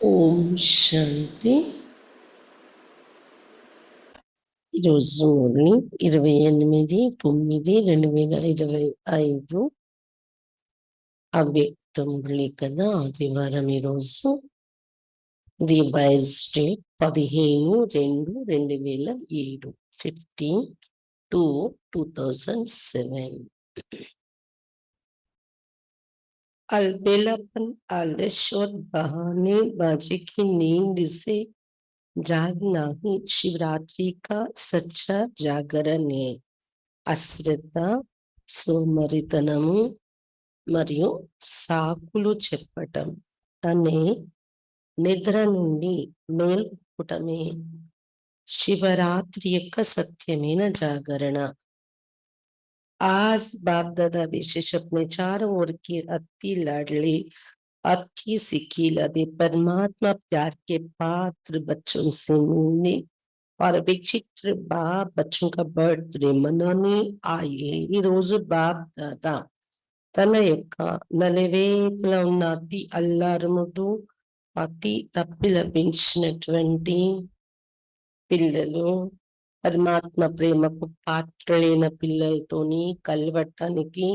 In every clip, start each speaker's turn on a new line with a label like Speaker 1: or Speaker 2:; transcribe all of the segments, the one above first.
Speaker 1: ఓం శాంతి. ఈరోజు 28/9/2025 అవ్యక్త మురళి కదా, ఆదివారం. ఈరోజు రివైజ్ డేట్ 15/2/2007, 15/2/2007. अलबेलापन, आलस और बहानेबाजी की नींद से जागना ही शिवरात्रि का सच्चा जागरण है. అశ్రద్ధ, సోమరితనము మరియు సాకులు చెప్పటం అనే నిద్ర నుండి మేల్కొటమే శివరాత్రి యొక్క సత్యమైన జాగరణ. आज बाप दादा विशेष अपने चारों ओर की अति लाडले अति सिक्की लदे परमात्मा प्यार के पात्र बच्चों से मिलने और विचित्र बाप बच्चों का बर्थडे मनाने आए. ఈ రోజు బాప్ దాదా తన యొక్క నలువైపులా ఉన్న అతి అల్లారముతో అతి తప్పిలపించినటువంటి పిల్లలు, పరమాత్మ ప్రేమకు పాత్రులైన పిల్లలతోని కలవటానికి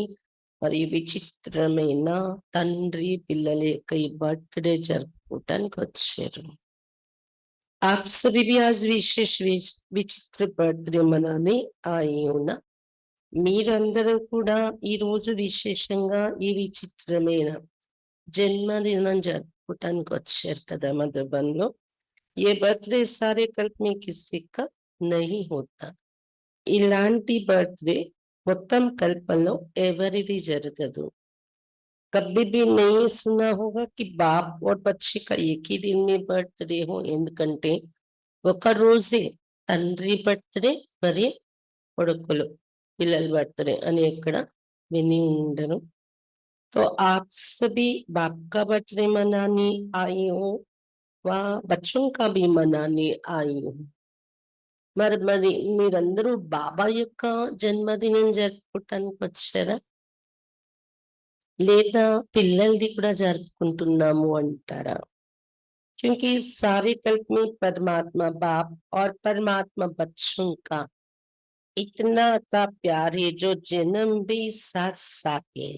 Speaker 1: మరియు విచిత్రమైన తండ్రి పిల్లల యొక్క ఈ బర్త్డే జరుపుకోవటానికి వచ్చారు. आप सभी भी आज विशेष విచిత్ర బర్త్డే మనానే ఆయి ఉన్నా. మీరందరూ కూడా ఈ రోజు విశేషంగా ఈ విచిత్రమైన జన్మదినం జరుపుకోవటానికి వచ్చారు కదా మధుబన్లో. ఏ బర్త్డే సారే కల్ప్ మే కిసి కా నహీ హోతా. ఇలాంటి బర్త్డే మొత్తం కల్పంలో ఎవరిది జరగదు. कभी भी नहीं सुना होगा कि बाप और बच्चे का एक ही दिन में बर्थडे हो. ఎందుకంటే ఒక రోజే తండ్రి బర్త్డే మరియు కొడుకులు పిల్లల బర్త్డే అని ఎక్కడ విని ఉండరు. तो आप सभी बाप का बर्थडे मनाने आए हो व बच्चों का भी मनाने आए हो. మరి మరి మీరందరూ బాబా యొక్క జన్మదినం జరుపుకోవటానికి వచ్చారా, లేదా పిల్లలది కూడా జరుపుకుంటున్నాము అంటారా? क्योंकि सारे कल्प में परमात्मा बाप और परमात्मा बच्चों का इतना था प्यार है जो जन्म भी साथ साथ है.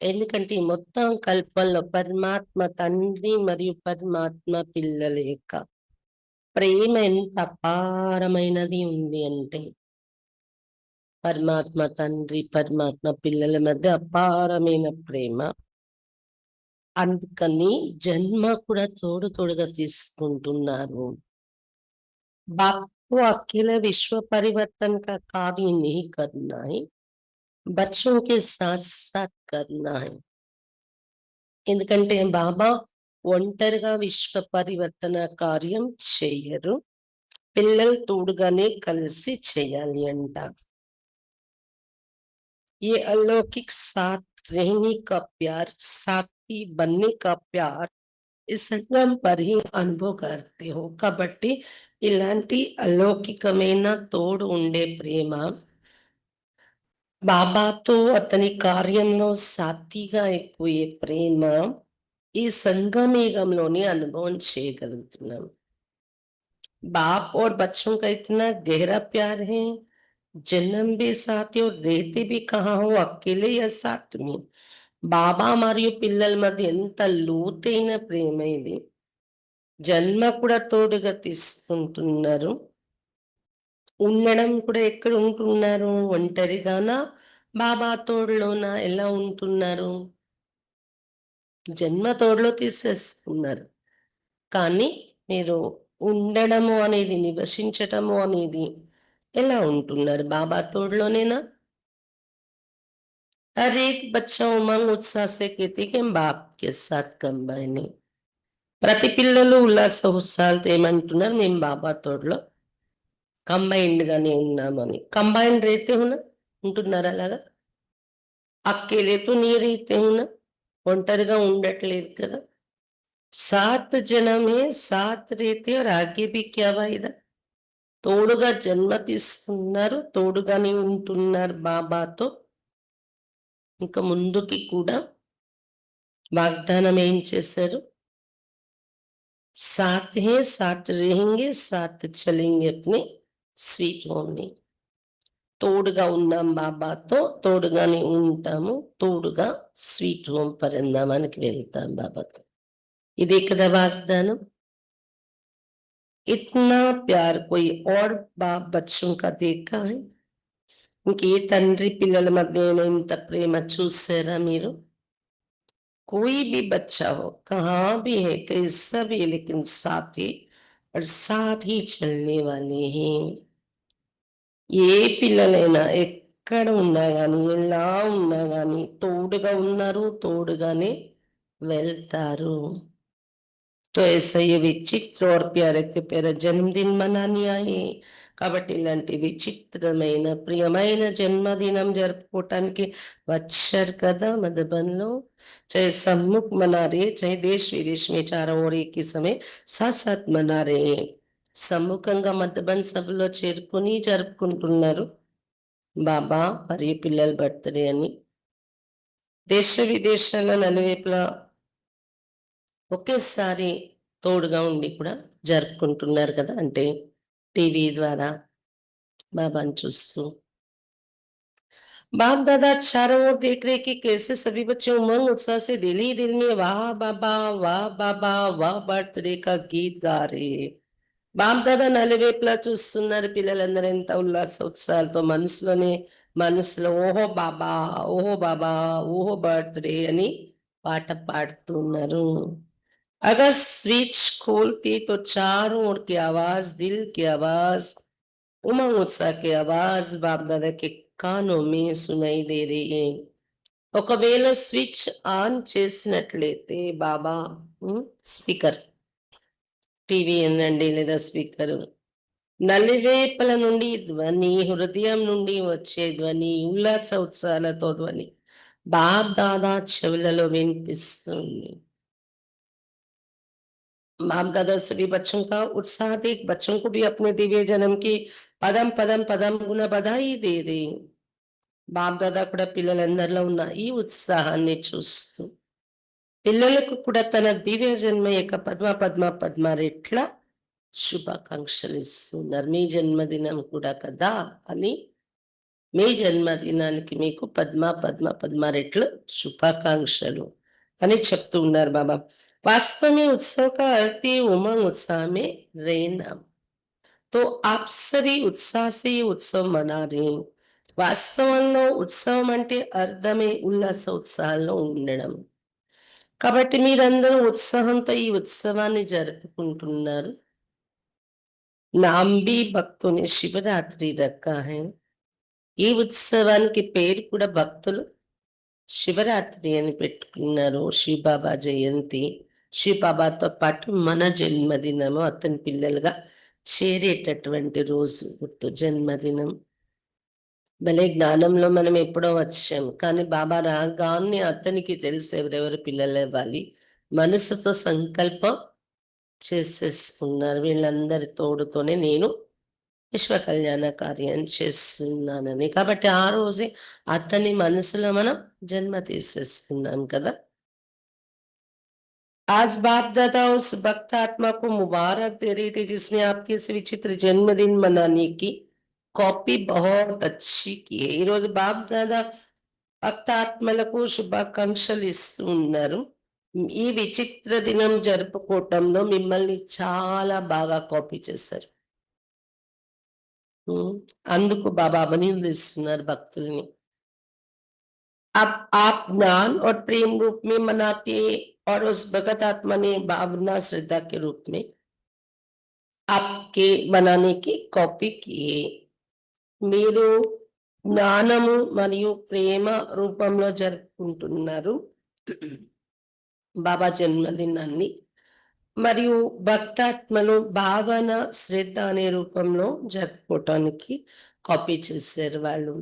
Speaker 1: ఎందుకంటే ఈ మొత్తం కల్పంలో పరమాత్మ తండ్రి మరియు పరమాత్మ పిల్లల యొక్క ప్రేమ ఎంత అపారమైనది ఉంది అంటే, పరమాత్మ తండ్రి పరమాత్మ పిల్లల మధ్య అపారమైన ప్రేమ. అందుకని జన్మ కూడా తోడు తోడుగా తీసుకుంటున్నారు. बाप को अकेला विश्व परिवर्तन का कार्य नहीं करना है, बच्चों के साथ साथ करना है. ఎందుకంటే బాబా ఒంటరిగా విశ్వ పరివర్తన కార్యం చేయరు, పిల్లలు తోడుగానే కలిసి చేయాలి అంట. ये अलौकिक साथ रहने का प्यार, साथी बनने का प्यार ఈ సంఘం పరి అనుభవం करते हो. కాబట్టి ఇలాంటి అలౌకికమైన తోడు ఉండే ప్రేమ, బాబాతో అతని కార్యంలో సాథీగా అయిపోయే ప్రేమ ఈ సంగమేగంలోని అనుభవం చేయగలుగుతున్నాం. बाप और बच्चों का इतना गहरा प्यार है, जन्म भी साथ और रहते भी कहाँ हो अकेले या साथ में. బాబా మరియు పిల్లల మధ్య ఎంత లోతైన ప్రేమ ఇది. జన్మ కూడా తోడుగా తీసుకుంటున్నారు, ఉండడం కూడా ఎక్కడ ఉంటున్నారు, ఒంటరిగానా బాబా తోడులోనా, ఎలా ఉంటున్నారు? జన్మ తోడులో తీసేసుకున్నారు, కానీ మీరు ఉండడము అనేది, నివసించటము అనేది ఎలా ఉంటున్నారు? బాబా తోడులోనేనా? हर एक बच्चा उमंग उत्साह से कहते कि हम बाप के साथ कंबाइंड है. ప్రతి పిల్లలు ఉల్లాస ఉత్సాహాలతో ఏమంటున్నారు? మేము బాబా తోడులో కంబైన్డ్ గానే ఉన్నామని. కంబైన్డ్ రైతే ఉన్నా ఉంటున్నారు అలాగా. అక్కేలే తో నీ రైతే ఉన్నా, ఒంటరిగా ఉండట్లేదు కదా. సాత్ జనమే సాత్ రైతే और आगे भी क्या वायदा. తోడుగా జన్మ తీసుకున్నారు, తోడుగానే ఉంటున్నారు బాబాతో. ఇంకా ముందుకి కూడా వాగ్దానం ఏం చేశారు? साथ हैं, साथ रहेंगे, साथ चलेंगे अपने స్వీట్ హోమ్‌ని. తోడుగా ఉన్నాం బాబాతో, తోడుగానే ఉంటాము. తోడుగా స్వీట్ హోమ్ పరంధామానికి వెళ్తాం బాబాతో. ఇదే కదా వాగ్దానం. इतना प्यार कोई और बाप बच्चों का देखा है? ఇంకే తండ్రి పిల్లల మధ్యన ఇంత ప్రేమ చూసారా మీరు? कोई भी बच्चा हो, कहाँ भी है, कैसा भी है, लेकिन साथ ही और साथ ही चलने वाले हैं. ఏ పిల్లలైనా ఎక్కడ ఉన్నా గాని, ఎలా ఉన్నా గాని తోడుగా ఉన్నారు, తోడుగానే వెళ్తారు. तो ऐसा ये विचित्र और प्यारे थे प्यारा जन्मदिन मनाने आए. కాబట్టి ఇలాంటి విచిత్రమైన ప్రియమైన జన్మదినం జరుపుకోవటానికి వచ్చారు కదా మధుబన్లో. चाहे सम्मुख मना रहे चाहे देश विदेश में चारों ओर एक ही समय साथ साथ मना रहे हैं. సమ్ముఖంగా మధుబన్ సభలో చేరుకుని జరుపుకుంటున్నారు బాబా మరియు పిల్లల బర్త్డే అని. దేశ విదేశాల్లో నలువైపులా ఒకేసారి తోడుగా ఉండి కూడా జరుపుకుంటున్నారు కదా. అంటే టీవీ ద్వారా బాబాని చూస్తూ. बाप दादा चारों ओर देख रहे कि कैसे सभी बच्चे उमंग उत्साह से दिल ही दिल में वाह बाबा वाह बर्थडे का गीत गा रहे हैं. బాప్ దాదా నలువైపులా చూస్తున్నారు. పిల్లలందరూ ఎంత ఉల్లాస ఉత్సాహాలతో మనసులో ఓహో బాబా ఓహో బర్త్డే అని పాట పాడుతున్నారు. अगर स्विच खोलती तो चारों ओर की आवाज, दिल की आवाज, उमंग उत्साह की आवाज बाप दादा के कानों में सुनाई दे रही है. ఒకవేళ స్విచ్ ఆన్ చేసినట్లయితే బాబా స్పీకర్ టీవీ అనండి లేదా స్పీకర్ నలువైపుల నుండి ధ్వని, హృదయం నుండి వచ్చే ధ్వని, ఉల్లాస ఉత్సాహాలతో ధ్వని బాప్ దాదా చెవులలో వినిపిస్తుంది. बाप दादा सभी बच्चों का उत्साह देख बच्चों को भी अपने दिव्य जन्म की పదం పదం పదం గుణ బధాయి దే రే. బాప్ దాదా కూడా పిల్లలందరిలో ఉన్న ఈ ఉత్సాహాన్ని చూస్తూ పిల్లలకు కూడా తన దివ్య జన్మ యొక్క పద్మ పద్మ పద్మ రెట్ల శుభాకాంక్షలు ఇస్తున్నారు. మీ జన్మదినం కూడా కదా అని మీ జన్మదినానికి మీకు పద్మ పద్మ పద్మ రెట్లు శుభాకాంక్షలు అని చెప్తూ ఉన్నారు బాబా. वास्तव में उत्सव का अर्थ ही उमंग उत्साह में रहना. तो आप सभी उत्साह से ये उत्सव मना रहे हैं. వాస్తవంలో ఉత్సవం అంటే అర్థమే ఉల్లాస ఉత్సాహాల్లో ఉండడం. కాబట్టి మీరందరూ ఉత్సాహంతో ఈ ఉత్సవాన్ని జరుపుకుంటున్నారు. नाम भी भक्तों ने शिवरात्रि रखा है. ఈ ఉత్సవానికి పేరు కూడా భక్తులు శివరాత్రి అని పెట్టుకున్నారు. శివబాబా జయంతి, శివబాబాతో పాటు మన జన్మదినము అతని పిల్లలుగా చేరేటటువంటి రోజు గుర్తు జన్మదినం. భలే జ్ఞానంలో మనం ఎప్పుడో వచ్చాం, కానీ బాబా రాగాన్ని అతనికి తెలిసి ఎవరెవరు పిల్లలు ఇవ్వాలి మనసుతో సంకల్పం చేసేసుకున్నారు. వీళ్ళందరి తోడుతోనే నేను విశ్వ కళ్యాణ కార్యం చేస్తున్నానని. కాబట్టి ఆ రోజే అతని మనసులో మనం జన్మ తీసేసుకున్నాం కదా. आज बाप दादा उस भक्त आत्मा को मुबारक दे रही थी जिसने आपके इस विचित्र जन्मदिन मनाने की कॉपी बहुत अच्छी की है. ఈ రోజు బాప్ దాదా భక్త ఆత్మలకు శుభాకాంక్షలు ఇస్తున్నారు. ఈ విచిత్ర దినం జరుపుకోవటంలో మిమ్మల్ని చాలా బాగా కాపీ చేశారు. అందుకు బాబా అభినందిస్తున్నారు భక్తుల్ని. अब आप ज्ञान और प्रेम रूप में मनाते और उस भगत आत्मा ने भावना श्रद्धा के रूप में आपके बनाने की कॉपी की है. మీరు జ్ఞానము మరియు ప్రేమ రూపంలో జరుపుకుంటున్నారు బాబా జన్మదినాన్ని. మరియు భక్తాత్మలు భావన శ్రద్ధ అనే రూపంలో జరుపుకోవటానికి కాపీ చేశారు వాళ్ళు.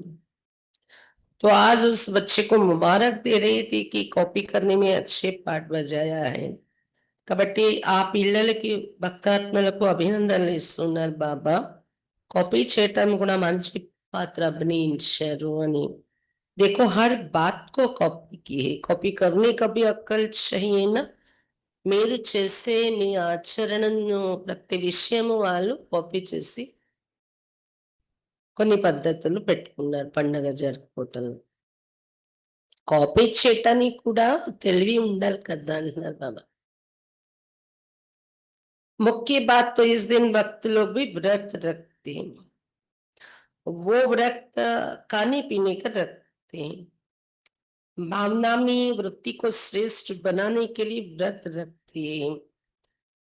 Speaker 1: तो आज उस बच्चे को मुबारक दे रही थी कि कॉपी करने में अच्छे पाठ बजाया है. కాబట్టి ఆ పిల్లలకి భక్తాత్మలకు అభినందనలు ఇస్తున్నారు బాబా. కాపీ చేయటం కూడా మంచి పాత్ర అభినయించారు అని. देखो हर बात को कॉपी की है, कॉपी करने का भी अक्ल चाहिए ना. మీరు చేసే మీ ఆచరణను ప్రతి విషయము వాళ్ళు కాపీ చేసి కొన్ని పద్ధతులు పెట్టుకున్నారు పండగ జరుపుకోవటంలో. కాపీ చేయటానికి కూడా తెలివి ఉండాలి కదా అంటున్నారు బాబా. मुख्य बात तो इस दिन भक्त लोग भी व्रत रखते हैं, वो व्रत खाने पीने का रखते हैं, भावना में वृत्ति को श्रेष्ठ बनाने के लिए व्रत रखते हैं,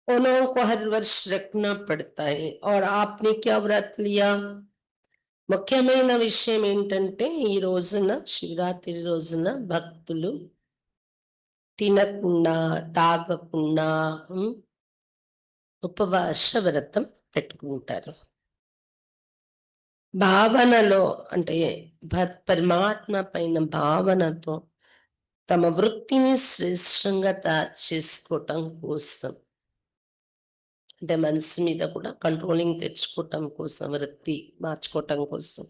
Speaker 1: उन्हों को हर वर्ष रखना पड़ता है। और आपने क्या व्रत लिया? ముఖ్యమైన విషయం ఏంటంటే ఈ రోజున శివరాత్రి రోజున భక్తులు తినకుండా తాగకుండా ఉపవాస వ్రతం పెట్టుకుంటారు. భావనలో అంటే పరమాత్మ పైన భావనతో తమ వృత్తిని శ్రేష్టంగా తయారు చేసుకోవటం కోసం, అంటే మనసు మీద కూడా కంట్రోలింగ్ తెచ్చుకోవటం కోసం, వృత్తి మార్చుకోవటం కోసం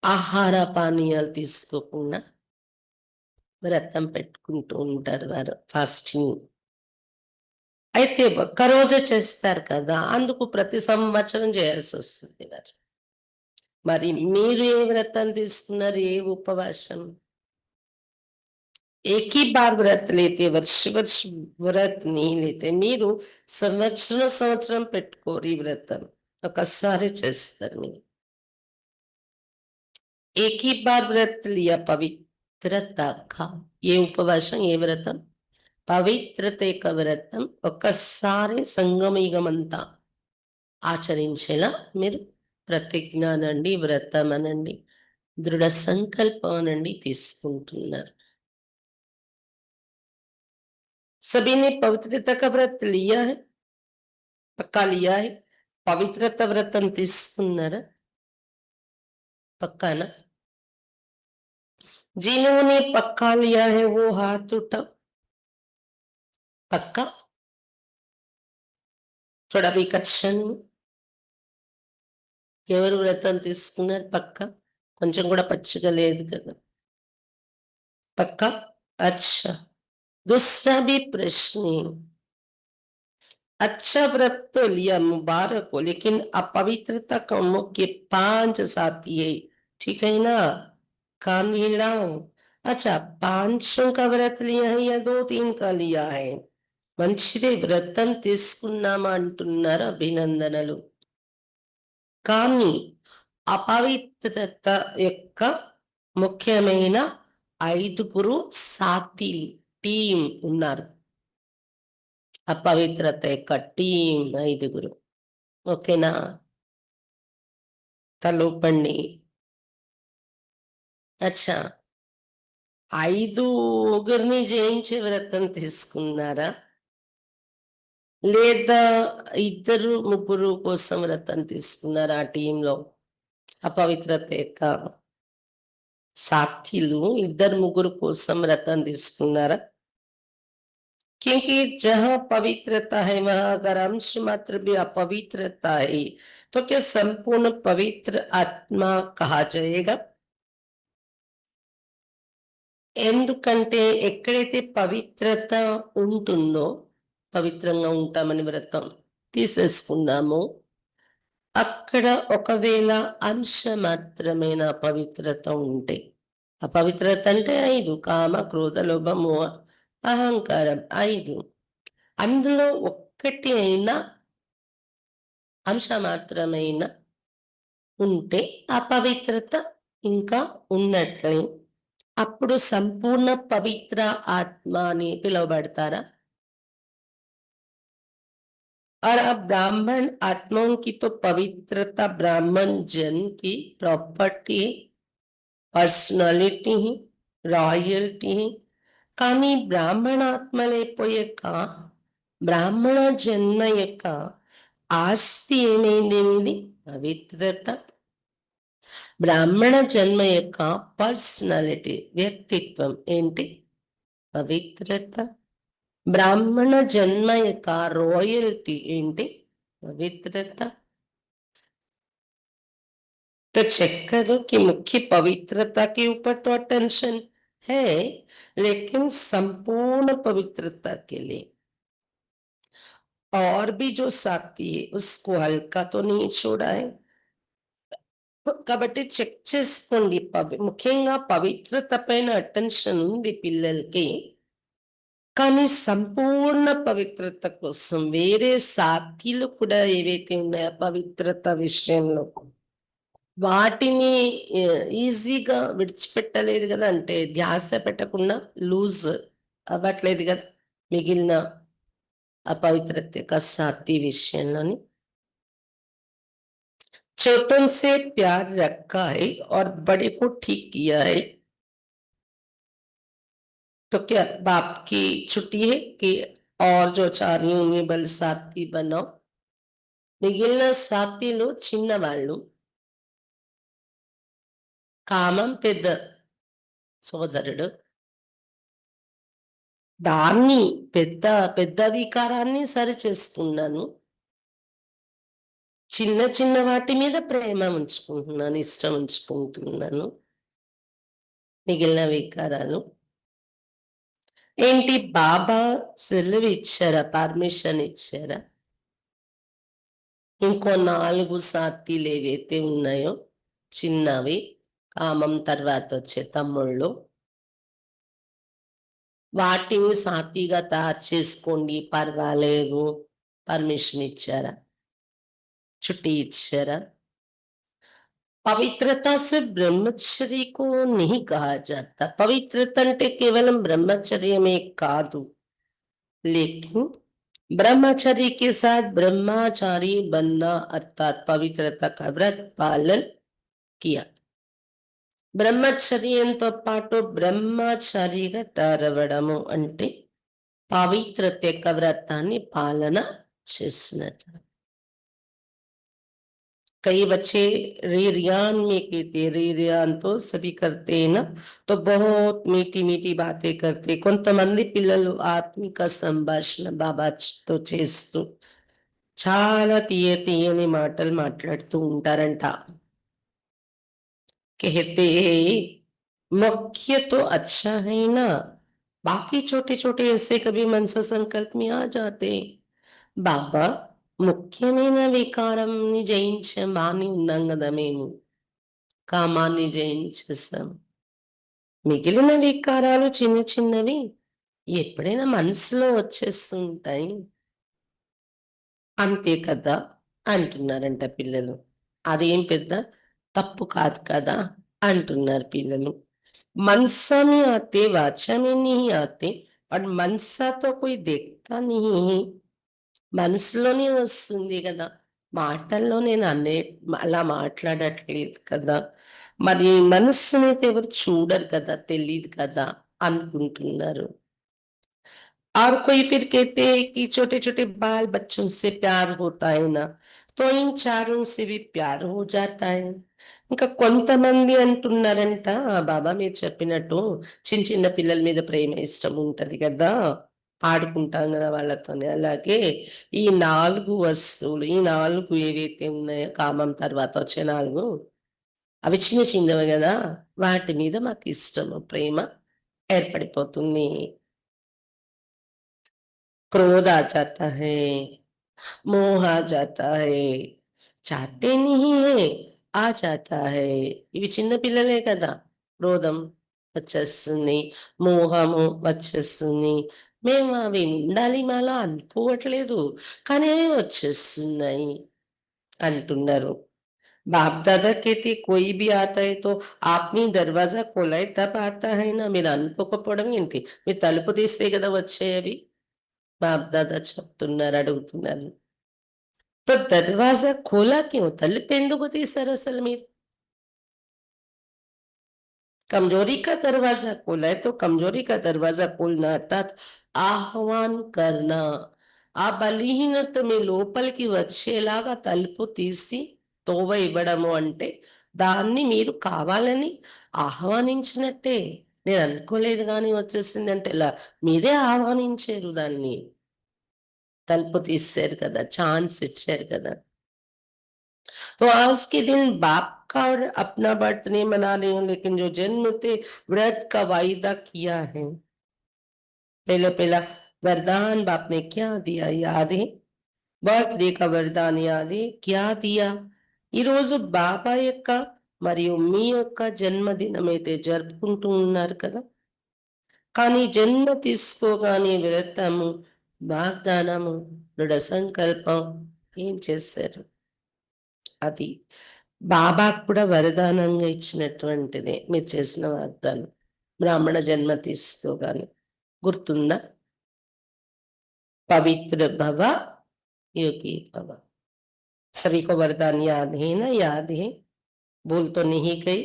Speaker 1: ఆహార పానీయాలు తీసుకోకుండా వ్రతం పెట్టుకుంటూ ఉంటారు వారు, ఫాస్టింగ్. అయితే ఒక్కరోజు చేస్తారు కదా, అందుకు ప్రతి సంవత్సరం చేయాల్సి వస్తుంది వారు. మరి మీరు ఏ వ్రతం తీసుకున్నారు? ఏ ఉపవాసం? एक ही बार व्रत लेते, वर्ष वर्ष व्रत नहीं लेते. మీరు సంవత్సరం సంవత్సరం పెట్టుకోరు ఈ వ్రతం, ఒకసారి చేస్తారు మీరు. एक ही बार व्रत लिया पवित्रता का, ఏ ఉపవాసం ఏ వ్రతం? పవిత్రత యొక్క వ్రతం ఒక్కసారి సంగమయుగమంతా ఆచరించేలా మీరు ప్రతిజ్ఞ అనండి, వ్రతం అనండి, దృఢ సంకల్పం అనండి తీసుకుంటున్నారు. सभी ने पवित्रता का व्रत लिया है, पक्का लिया है. पवित्रता व्रतम తీసుకున్నారా? पक्का ना? जिन्होंने पक्का लिया है वो हाथ उठाओ. पक्का? थोड़ा भी कच्चा नहीं. ఎవరు వ్రతం తీసుకున్నారు? పక్కా? కొంచెం కూడా పచ్చిగా లేదు కదా. పక్కా? अच्छा, दूसरा भी प्रश्न है. अच्छा व्रत तो लिया, मुबारक हो, लेकिन अपवित्रता का मुख्य 5 साथी है, ठीक है ना? कान हिलाओ. अच्छा, 5 का व्रत लिया है या 2-3 का लिया है? మంచిదే, వ్రతం తీసుకున్నామా అంటున్నారు, అభినందనలు. కానీ అపవిత్రత యొక్క ముఖ్యమైన 5 సాథీ టీం ఉన్నారు. అపవిత్రత యొక్క టీం 5. ఓకేనా? తలూపండి. అచ్చా, 5 జయించే వ్రతం తీసుకున్నారా, లేదా 2-3 కోసం వ్రతం తీసుకున్నారా? ఆ టీంలో అపవిత్రత యొక్క సాక్షులు 2-3 కోసం వ్రతం తీసుకున్నారా? क्योंकि जहां पवित्रता है वहां अगर अंश मात्र भी अपवित्रता है तो क्या संपूर्ण पवित्र आत्मा कहा जाएगा? ఎందుకంటే ఎక్కడైతే పవిత్రత ఉంటుందో, పవిత్రంగా ఉంటామని వ్రతం తీసేసుకున్నామో, అక్కడ ఒకవేళ అంశ మాత్రమైన అపవిత్రత ఉంటే, అపవిత్రత అంటే 5: కామ, క్రోధ, లోభ, మోహ, అహంకారం 5. అందులో ఒక్కటి అయినా అంశ మాత్రమైన ఉంటే అపవిత్రత ఇంకా ఉన్నట్లే. అప్పుడు సంపూర్ణ పవిత్ర ఆత్మ అని పిలువబడతారా? और अब ब्राह्मण आत्माओं की तो पवित्रता ब्राह्मण जन की प्रॉपर्टी, पर्सनालिटी, रॉयल्टी. కానీ బ్రాహ్మణాత్మలైపోయాక బ్రాహ్మణ జన్మ యొక్క ఆస్తి ఏమైంది? పవిత్రత. బ్రాహ్మణ జన్మ యొక్క పర్సనాలిటీ, వ్యక్తిత్వం ఏంటి? పవిత్రత. ब्राह्मण जन्म का रॉयल्टी ఏంటి? पवित्रता. तो चेक करो कि मुख्य पवित्रता के ऊपर तो अटेंशन है, लेकिन संपूर्ण पवित्रता के लिए। और भी जो साथी है उसको हल्का तो नहीं छोड़ा है। కాబట్టి చెక్ చేసుకోండి. ముఖ్యంగా పవిత్రత పైన అటెన్షన్ ఉంది పిల్లలకి. కానీ సంపూర్ణ పవిత్రత కోసం వేరే సాథీలు కూడా ఏవైతే ఉన్నాయో పవిత్రత విషయంలో వాటిని ఈజీగా విడిచిపెట్టలేదు కదా, అంటే ధ్యాస పెట్టకుండా లూజ్ అవ్వట్లేదు కదా మిగిలిన अपवित्रता का साथी विषయంలోని। छोटों से प्यार रखा है और बड़े को ठीक किया है। तो क्या बाप की छुट्टी है कि और जो चाह रही होंगे बल साथी बनाओ। మిగిలిన సాథీలు చిన్నవాళ్ళు, కామం పెద్ద సోదరుడు, దాన్ని పెద్ద పెద్ద వికారాన్ని సరి చేసుకున్నాను. చిన్న చిన్న వాటి మీద ప్రేమ ఉంచుకుంటున్నాను, ఇష్టం ఉంచుకుంటున్నాను. మిగిలిన వికారాలు ఏంటి, బాబా సెలవు ఇచ్చారా, పర్మిషన్ ఇచ్చారా? ఇంకో 4 సాథీలు ఏవైతే ఉన్నాయో చిన్నవి, కామం తర్వాత వచ్చే తమ్ముళ్ళు, వాటిని సాథీగా తయారు చేసుకోండి, పర్వాలేదు, పర్మిషన్ ఇచ్చారా, छुट्टी ఇచ్చారా? पवित्रता से ब्रह्मचर्य को नहीं कहा जाता। पवित्रता అంటే కేవలం బ్రహ్మచర్యమే కాదు, लेकिन ब्रह्मचर्य के साथ ब्रह्मचारी बनना अर्थात पवित्रता का व्रत पालन किया। బ్రహ్మచర్యంతో పాటు బ్రహ్మచారిగా తయారవడము అంటే పవిత్రత యొక్క వ్రతాన్ని పాలన చేసినట్లు। कई बच्चे रे रियान में कहते, रे रियान तो सभी करते हैं ना, तो बहुत मीठी मीठी बातें करते। కొంతమంది పిల్లలు ఆత్మిక సంభాషణ బాబాతో చేస్తూ చాలా తీయని మాటలు మాట్లాడుతూ ఉంటారంట। कहते हैं मुख्य तो अच्छा है ना, बाकी छोटे छोटे ऐसे कभी मनसा संकल्प में आ जाते। బాబా ముఖ్యమైన వికారంని జయించాం, బాని ఉన్నాం కదా మేము, కామాన్ని జయించేసాం. మిగిలిన వికారాలు చిన్న చిన్నవి ఎప్పుడైనా మనసులో వచ్చేస్తుంటాయి, అంతే కదా అంటున్నారంట పిల్లలు। అదేం పెద్ద తప్పు కాదు కదా అంటున్నారు పిల్లలు। मनसा में आते वाचा में नहीं आते, और मनसा तो कोई देखता नहीं, మనసులోనే వస్తుంది కదా, మాటల్లో నేను అలా మాట్లాడట్లేదు కదా, మరి మనస్సుని అయితే ఎవరు చూడరు కదా, తెలియదు కదా అనుకుంటున్నారు। और कोई फिर कहते हैं कि छोटे छोटे बाल बच्चों से प्यार होता है ना, तो इन चारों से भी प्यार हो जाता है। ఇంకా కొంతమంది అంటున్నారంట, బాబా మీరు చెప్పినట్టు చిన్న చిన్న పిల్లల మీద ప్రేమ ఇష్టం ఉంటది కదా, ఆడుకుంటాం కదా వాళ్ళతోనే, అలాగే ఈ 4 వస్తువులు, ఈ 4 ఏవైతే ఉన్నాయో కామం తర్వాత వచ్చే 4 అవి చిన్న చిన్నవి కదా, వాటి మీద మాకు ఇష్టము ప్రేమ ఏర్పడిపోతుంది। क्रोध आ जाता है, मोह आ जाता है, चाहते नहीं है आ जाता है। ఇవి చిన్న పిల్లలే కదా, క్రోధం వచ్చేస్తుంది, మోహము వచ్చేస్తుంది, మేము అవి ఉండాలి మాలా అనుకోవట్లేదు, కానీ అవి వచ్చేస్తున్నాయి అంటున్నారు। बाप दादा कहते कोई भी आता है तो आपने दरवाजा खोला है तब आता है ना, మీరు అనుకోకపోవడం ఏంటి, మీరు తలుపు తీస్తే కదా వచ్చాయి అవి, బాప్ దాదా చెప్తున్నారు, అడుగుతున్నారు। तो दरवाजा खोला क्यों, తలుపు ఎందుకు తీశారు అసలు మీరు? कमजोरी का दरवाजा खोला है तो कमजोरी का दरवाजा खोलना अर्थात ఆహ్వాన్ करना। ఆ బలహీనత మీ లోపలికి వచ్చేలాగా తలుపు తీసి తోవ ఇవ్వడము అంటే దాన్ని మీరు కావాలని ఆహ్వానించినట్టే। నేను అనుకోలేదు కానీ వచ్చేసింది అంటే ఇలా మీరే ఆహ్వానించారు దాన్ని, తలుపు తీశారు కదా, ఛాన్స్ ఇచ్చారు కదా। तो आज के दिन बाप का और अपना बर्थडे मना रहे हो, लेकिन जो जन्म थे व्रत का वायदा किया है, पहले पहला वरदान बाप ने क्या दिया याद है? బర్త్‌డే का వరదాन యాది क्या दिया? ఈరోజు బాబా యొక్క మరియు మీ యొక్క జన్మదినమైతే జరుపుకుంటూ ఉన్నారు కదా. కానీ జన్మ తీసుకోగానే వ్రతము, వాగ్దానము, దృఢ సంకల్పం ఏం చేశారు? అది బాబాకు కూడా వరదానంగా ఇచ్చినటువంటిదే మీరు చేసిన వాగ్దానం. బ్రాహ్మణ జన్మ తీసుకోగానే గుర్తుందా? పవిత్ర భవ, యోగి భవ. सभी को वरदान याद है ना? याद है? बोल तो नहीं गई.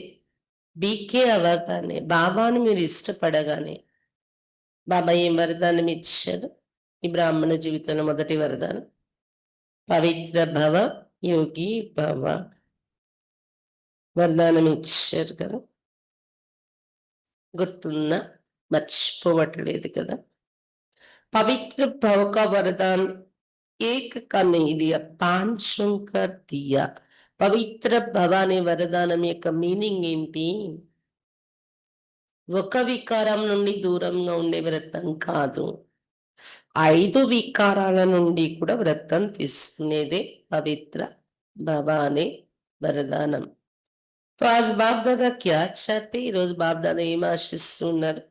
Speaker 1: బీకే అవగానే బాబాను మీరు ఇష్టపడగానే బాబా ఏం వరదానం ఇచ్చారు? ఈ బ్రాహ్మణ జీవితంలో మొదటి వరదానం పవిత్ర భవ, యోగి భవ వరదానం ఇచ్చారు కదా. గుర్తుందా? మర్చిపోవట్లేదు కదా. పవిత్ర భవ కా వరదాన్ एक का नहीं दिया, पांचों का दिया. పవిత్ర భవ అనే వరదానం యొక్క మీనింగ్ ఏంటి? ఒక వికారం నుండి దూరంగా ఉండే వ్రతం కాదు, 5 వికారాల నుండి కూడా వ్రతం తీసుకునేదే పవిత్ర భవ అనే వరదానం. तो आज बाप दादा क्या चाहते? ఈరోజు బాప్ దాదా ఏం ఆశిస్తున్నారు?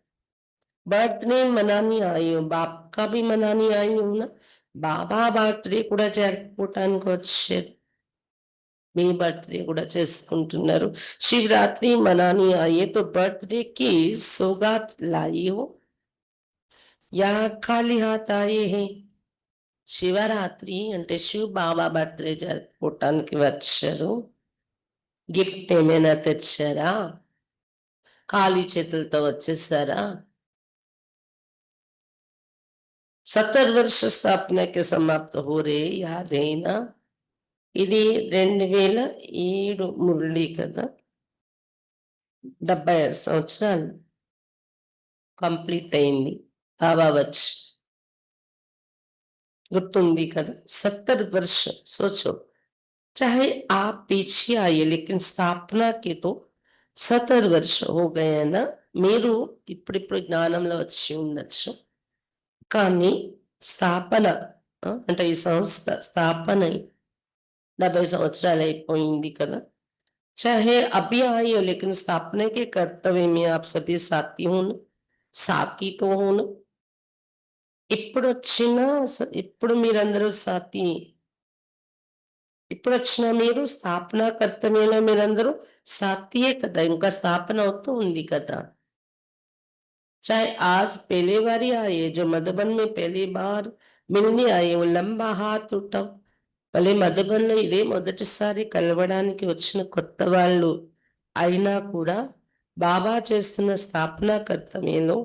Speaker 1: బర్త్డే మనాని आई हूँ, बाप का भी मनानी आई हूँ ना. బాబా బర్త్డే కూడా జరుపుకోవటానికి వచ్చారు, మీ బర్త్డే కూడా చేసుకుంటున్నారు. శివరాత్రి మనాని आइए तो बर्थडे की सौगात लाई हो या खाली हाथ आए हैं? శివరాత్రి అంటే శివ బాబా బర్త్డే జరుపుకోవటానికి వచ్చారు, గిఫ్ట్ ఏమైనా తెచ్చారా? ఖాళీ చేతులతో వచ్చేసారా? 70 वर्ष स्थापना के समाप्त हो रहे, याद है ना? ఇది 2007 మురళి కదా. 75 సంవత్సరాలు కంప్లీట్ అయింది బాబా వచ్చి. गुर्तुंदी कदा. 70 वर्ष सोचो, चाहे आप पीछे आइए लेकिन स्थापना के तो 70 वर्ष हो गए हैं ना. మీరు ఇప్పుడిప్పుడు జ్ఞానంలో వచ్చి ఉండొచ్చు, కానీ స్థాపన అంటే ఈ సంస్థ స్థాపన 70 సంవత్సరాలు అయిపోయింది కదా. चाहे अभी आए हो लेकिन स्थापना के कर्तव्य में आप सभी साथी हो ना, साथी तो हो ना. ఇప్పుడు వచ్చిన ఇప్పుడు మీరందరూ సాథీ, ఇప్పుడు వచ్చిన మీరు స్థాపన కర్తవ్యంలో మీరందరూ సాథీయే కదా, ఇంకా స్థాపన అవుతూ ఉంది కదా. चाहे आज पहले बारी आए, जो मधुबन में पहली बार मिलने आए वो लंबा हाथ उठाओ. భలే మధుబన్లో ఇదే మొదటిసారి కలవడానికి వచ్చిన కొత్త వాళ్ళు అయినా కూడా బాబా చేస్తున్న స్థాపన కర్తవ్యంలో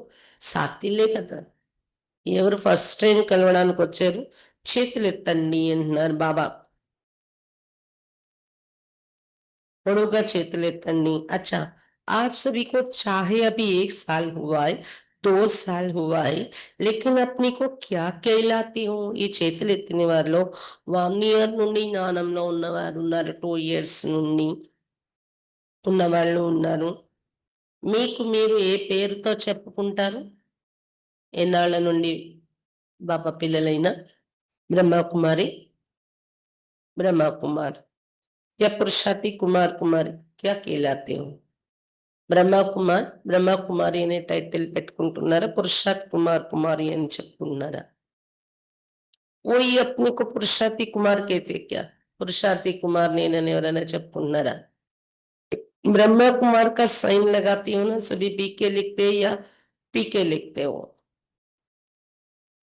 Speaker 1: సాథీలే కదా. ఎవరు ఫస్ట్ టైం కలవడానికి వచ్చారు? చేతులు ఎత్తండి అంటున్నారు బాబా. పొడుగా చేతులు ఎత్తండి. अच्छा, आप सभी को चाहे अभी 1 साल हुआ है, 2 साल हुआ है, लेकिन अपने को क्या कहलाते हो? ఈ చేతులు ఎత్తిన వారిలో 1 ఇయర్ నుండి జ్ఞానంలో ఉన్నవారు ఉన్నారు, 2 ఇయర్స్ నుండి ఉన్నవాళ్ళు ఉన్నారు. మీకు మీరు ఏ పేరుతో చెప్పుకుంటారు? ఎన్నాళ్ళ నుండి బాబా పిల్లలైనా? బ్రహ్మకుమారి, బ్రహ్మకుమార్ या पुरुषार्थी कुमार कुमारी क्या कहलाते हो? బ్రహ్మకుమార్, బ్రహ్మకుమారి అనే టైటిల్ పెట్టుకుంటున్నారా? పురుషార్థ్ కుమార్ కుమారి అని చెప్పుకున్నారా? वही अपने को पुरुषार्थी कुमार कहते क्या? पुरुषार्थी कुमार నేనని ఎవరైనా చెప్పుకున్నారా? ब्रह्मा कुमार का साइन लगाती हो ना, सभी बीके लिखते या पीके लिखते हो?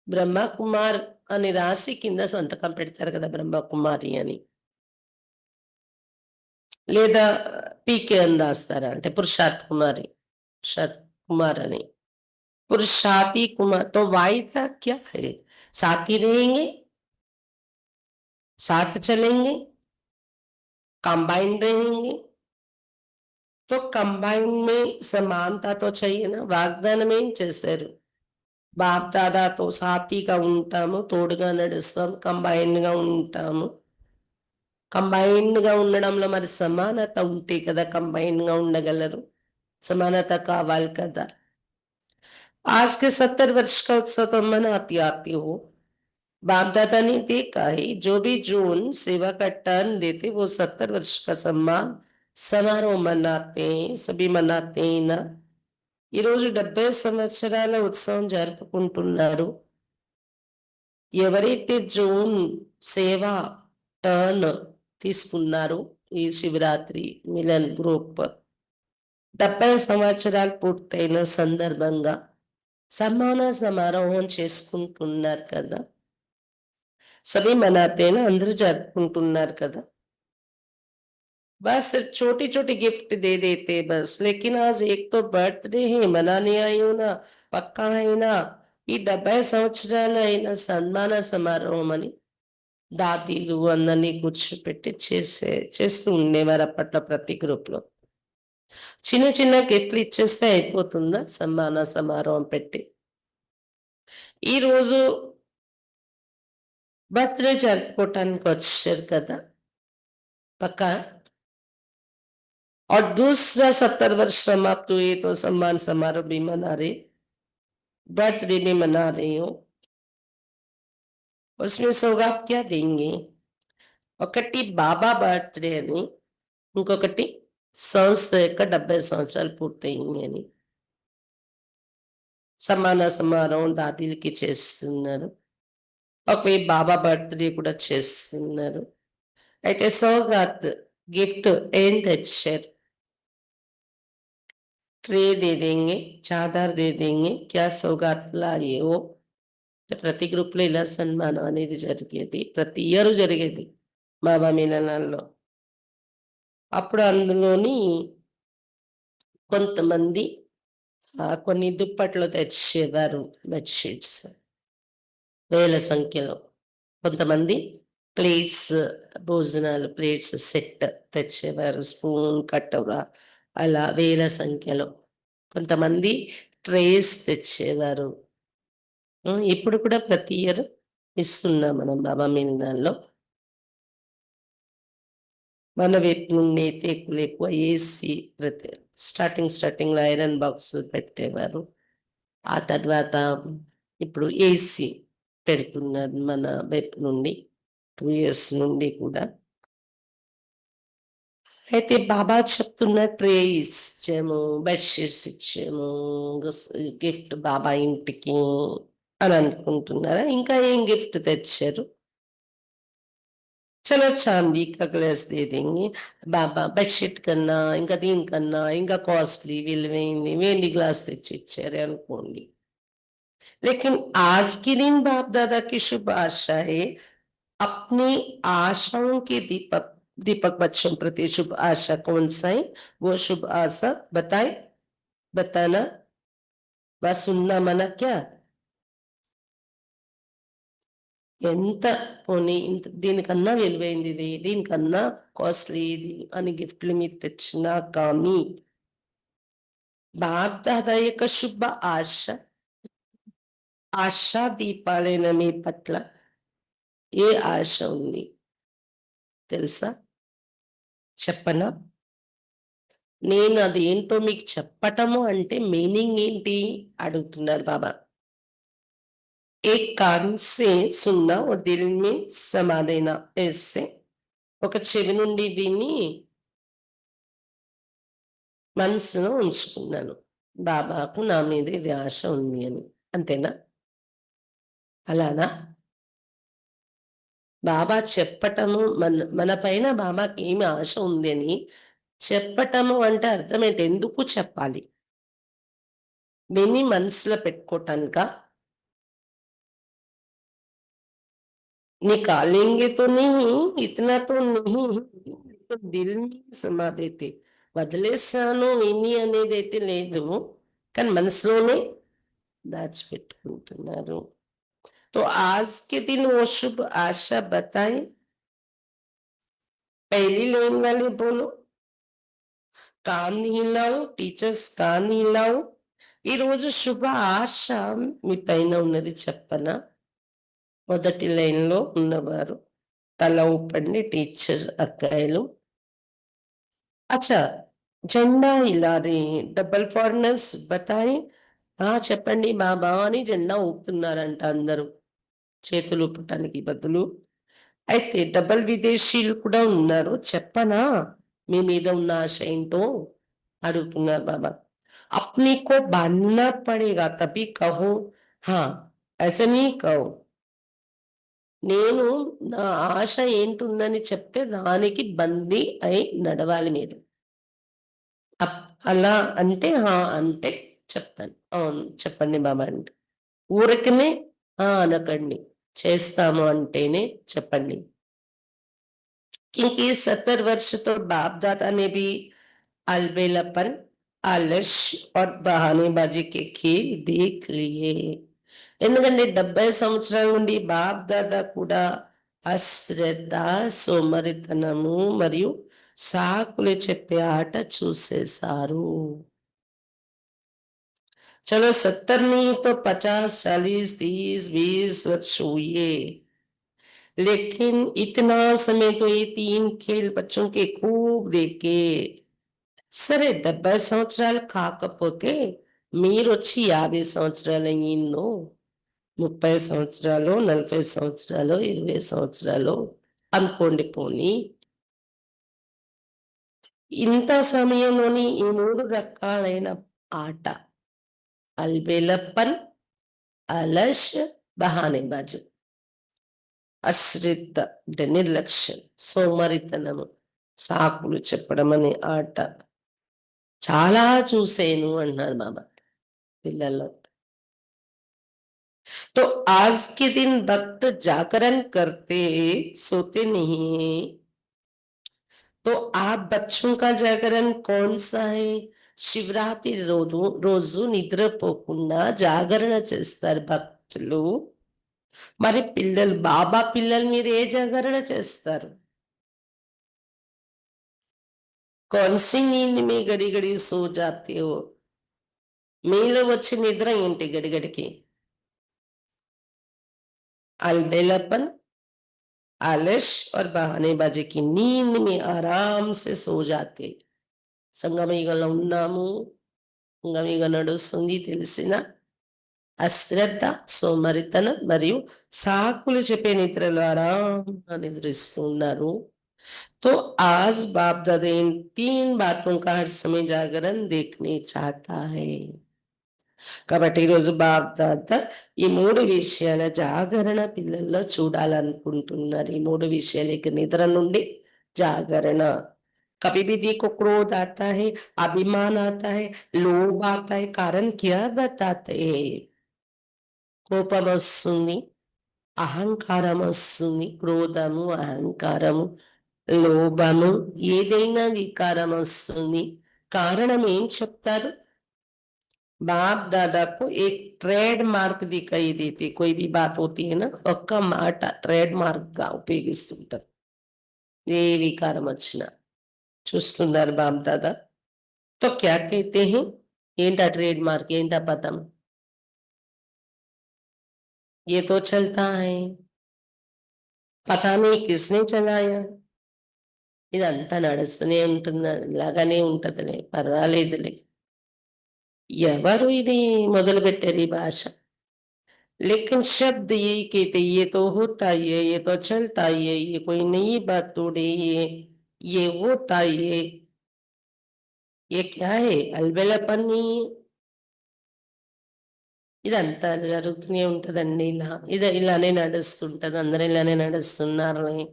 Speaker 1: బ్రహ్మ కుమార్ అని రాసి కింద సంతకం పెడతారు కదా బ్రహ్మకుమారి అని, లేదా పీకే అని రాస్తారా అంటే పురుషార్థ్ కుమారి, పురుషార్థ్ కుమార్ అని. पुरुषार्थी कुमार तो वायदा क्या है? साथ ही रहेंगे, साथ चलेंगे, कंबाइंड रहेंगे. तो कंबाइंड में समानता तो चाहिए ना. వాగ్దానం ఏం చేశారు? బాప్ దాదాతో సాథీగా ఉంటాము, తోడుగా నడుస్తాం, కంబైన్డ్ గా ఉంటాము. కంబైన్డ్‌గా ఉండడంలో మరి సమానత ఉంటే కదా కంబైన్డ్‌గా ఉండగలరు. समानता कावाल कदा। आज के 70 वर्ष का उत्सव तो मनाती आती हो। बाप दादा ने देखा है जो भी जून सेवा का टर्न देते वो 70 वर्ष का सम्मान समारोह मनाते हैं, सभी मनाते हैं ना। ఈ రోజు 70 సంవత్సరాల ఉత్సవం జరుపుకుంటున్నారు. ఎవరైతే జూన్ సేవ టర్న్ తీసుకున్నారో ఈ శివరాత్రి మిలన్ గ్రూప్ 70 సంవత్సరాలు పూర్తయిన సందర్భంగా సన్మాన సమారోహం చేసుకుంటున్నారు కదా. सभी मनाते हैं ना, अंदर जरुपुకుంటున్నారు కదా. बस छोटी छोटी गिफ्ट दे देते बस, लेकिन आज एक तो बर्थडे है मनाने आई हूं ना, పక్కా అయినా ఈ 70 సంవత్సరాలు అయిన సన్మాన సమారోహం అని దాతీలు అందరినీ కూర్చోపెట్టి చేస్తూ ఉండేవారు అప్పట్లో ప్రతి గ్రూప్ లో. చిన్న చిన్న గిఫ్ట్లు ఇచ్చేస్తే అయిపోతుందా సన్మాన సమారోహం పెట్టి. ఈ రోజు बर्थडे జరుపుకోవటానికి వచ్చారు కదా पक्का। और दूसरा 70 वर्ष समाप्त हुए तो सम्मान समारोह भी मना रहे, बर्थडे भी मना रही हूँ। उसमें सौगात क्या देंगे? ఒకటి బాబా బర్త్డే అని, ఇంకొకటి సంస్థ యొక్క 70 సంవత్సరాలు పూర్తయింది అని సమాన సమారోహం దాతీలకి చేస్తున్నారు. ఒకవేళ బాబా బర్త్డే కూడా చేస్తున్నారు. అయితే సౌగాత్ గిఫ్ట్ ఏం తెచ్చారు? ट्रे दे देंगे, चादर दे देंगे, क्या सौगात लाए हो? ప్రతి గ్రూప్ లో ఇలా సన్మానం అనేది జరిగేది, ప్రతి ఇయర్ జరిగేది బాబా మిలనాల్లో. అప్పుడు అందులోని కొంతమంది కొన్ని దుప్పట్లు తెచ్చేవారు, బెడ్షీట్స్ వేల సంఖ్యలో. కొంతమంది ప్లేట్స్, భోజనాలు ప్లేట్స్ సెట్ తెచ్చేవారు, స్పూన్ కటోరా అలా వేల సంఖ్యలో. కొంతమంది ట్రేస్ తెచ్చేవారు. ఇప్పుడు కూడా ప్రతి ఇయర్ ఇస్తున్నాం మనం బాబా మిలనాల్లో. మన వైపు నుండి అయితే ఎక్కువ ఏసీ ప్రతి స్టార్టింగ్ లో ఐరన్ బాక్స్ పెట్టేవారు. ఆ తర్వాత ఇప్పుడు ఏసీ పెడుతున్నారు మన వైపు నుండి 2 years నుండి కూడా. అయితే బాబా చెప్తున్న ట్రే ఇచ్చాము, బెడ్షీట్స్ ఇచ్చాము, గిఫ్ట్ బాబా ఇంటికి అని అనుకుంటున్నారా? ఇంకా ఏం గిఫ్ట్ తెచ్చారు? చలో చాందీ का ग्लास दे देंगे, బాబా బెడ్షీట్ కన్నా ఇంకా దీనికన్నా ఇంకా కాస్ట్లీ విలువైంది వెండి గ్లాస్ తెచ్చి ఇచ్చారు అనుకోండి. लेकिन आज के दिन बाप दादा की शुभ आशा है, अपनी आशाओं के दीपक बच्चों प्रति शुभ आशा कौन सा है? वो शुभ आशा बताए, बताना, बस सुनना मना क्या? ఎంత పోనీ ఇంత దీనికన్నా విలువైంది ఇది, దీనికన్నా కాస్ట్లీ ఇది అని గిఫ్ట్లు మీరు తెచ్చినా కానీ బాప్ దాదా యొక్క శుభ ఆశా దీపాలైన మీ పట్ల ఏ ఆశ ఉంది తెలుసా? చెప్పనా? నేను అది ఏంటో మీకు చెప్పటము అంటే మీనింగ్ ఏంటి అడుగుతున్నారు బాబా. एक कान से सुनना और दिल में समा देना, ऐसे ఒక చెవి నుండి విని మనసులో ఉంచుకున్నాను, బాబాకు నా మీద ఇది ఆశ ఉంది అని. అంతేనా? అలానా? బాబా చెప్పటము మన పైన బాబాకి ఏమి ఆశ ఉంది అని చెప్పటము అంటే అర్థం ఏంటి? ఎందుకు చెప్పాలి? విని మనసులో పెట్టుకోవటానిక? निकालेंगे तो नहीं, इतना तो नहीं, तो दिल में समा देते. వదిలేసాను విని అనేది అయితే లేదు, కానీ మనసులోనే దాచిపెట్టుకుంటున్నారు. तो आज के दिन वो शुभ आशा बताए, पहली लाइन वाले बोलो, कान हिलाओ టీచర్స్, కాన్ हिलाओ. ఈ రోజు శుభ ఆశ మీ పైన ఉన్నది చెప్పనా? మొదటి లైన్ లో ఉన్నవారు తల ఊపండి టీచర్స్ అక్కాయిలు. అచ్చా! జెండా ఇలా రే డబుల్ ఫారినర్స్ బతాయి. చెప్పండి బాబా అని జెండా ఊపుతున్నారంట అందరూ. చేతులు ఊపటానికి బదులు. అయితే డబుల్ విదేశీయులు కూడా ఉన్నారు. చెప్పనా? మీ మీద ఉన్న ఆశ ఏంటో అడుగుతున్నారు బాబా. अपने को बांधना पड़ेगा तभी कहो हाँ ऐसा नहीं कहो నేను నా ఆశ ఏంటుందని చెప్తే దానికి బందీ అయి నడవాలి మీరు. అప్ అలా అంటే అంటే చెప్తాను. అవును. చెప్పండి బాబా అంటే. ఊరికనే అనకండి. చేస్తాము అంటేనే చెప్పండి. क्योंकि 70 वर्ष तो बाप दादा ने भी अलबेलापन, आलस और बहानेबाजी के खेल देख लिए. ఎందుకంటే 70 సంవత్సరాల నుండి బాప్ దాదా కూడా అశ్రద్ధ, సోమరితనము మరియు సాకులు చెప్పే ఆట చూసేశారు. चलो 70 नहीं तो 50, 40, 30, 20 वर्ष हुए, लेकिन इतना समय तो ये 3 खेल बच्चों के खूब देखे. సరే 70 సంవత్సరాలు కాకపోతే మీరొచ్చి 50 సంవత్సరాలు అయ్యిందో, 30 సంవత్సరాలో, 40 సంవత్సరాలో, 20 సంవత్సరాలో అనుకోండి పోనీ. ఇంత సమయంలోని ఈ 3 రకాలైన ఆట అల్బేలప్పన్, అలస్, బహానేబాజు. అశ్రద్ధ అంటే నిర్లక్ష్యం, సోమరితనము, సాకులు చెప్పడం అనే ఆట చాలా చూసేను అంటున్నారు బాబా పిల్లల్లో. तो आज के दिन भक्त जागरण करते सोते नहीं. तो आप बच्चों का जागरण कौन सा है? శివరాత్రి రోజు నిద్రపోకుండా జాగరణ చేస్తారు భక్తులు. మరి పిల్లలు బాబా పిల్లలు మీరు ఏ జాగరణ చేస్తారు? कौन सी नींद में गड़ी गड़ी सो जाते हो? మీలో వచ్చే నిద్ర ఏంటి గడిగడికి? अलबेलापन, आलस और बहानेबाजी की नींद में आराम से सो जाते. సంగమయుగంలో ఉన్నాము, సంగమయుగ నడుస్తుంది తెలిసిన అశ్రద్ధ, సోమరితనం మరియు సాకులు చెప్పే నిద్రలో ఆరాంగా నిద్రిస్తూ ఉన్నారు. तो आज बाप दादा इन 3 बातों का हर समय जागरण देखने चाहता है. కాబట్టి ఈరోజు బాప్ తాత ఈ 3 విషయాల జాగరణ పిల్లల్లో చూడాలనుకుంటున్నారు. ఈ 3 విషయాలు ఇక నిద్ర నుండి జాగరణ. कभी भी देखो क्रोध आता है, अभिमान आता है, लोभ आता है, कारण क्या बताते हैं? కోపం వస్తుంది, అహంకారం వస్తుంది, క్రోధము, అహంకారము, లోభము, ఏదైనా వికారం వస్తుంది. కారణం ఏం చెప్తారు? बाप दादा को एक ट्रेड मार्क दिखाई देती. कोई भी बात होती है ना, ఒక్క మాట ట్రేడ్ మార్క్ గా ఉపయోగిస్తుంటారు. ఏ వికారం వచ్చినా చూస్తున్నారు బాప్ దాదా. तो क्या कहते हैं? ఏంటా ట్రేడ్ మార్క్? ఏంటా పదం? ये तो चलता है, पता नहीं किसने चलाया. ఇదంతా నడుస్తూనే ఉంటుంది, ఇలాగానే ఉంటదిలే, పర్వాలేదులే. ఎవరు ఇది మొదలు పెట్టారు ఈ భాష? लेकिन शब्द यही कहते ये तो होता ही है, ये तो चलता ही है, ये कोई नई बात थोड़ी है, ये होता ही है. ये क्या है? अलबेलापन नहीं है. ఇదంతా జరుగుతూనే ఉంటదండి. ఇలానే నడుస్తుంటది. అందరూ ఇలానే నడుస్తున్నారని.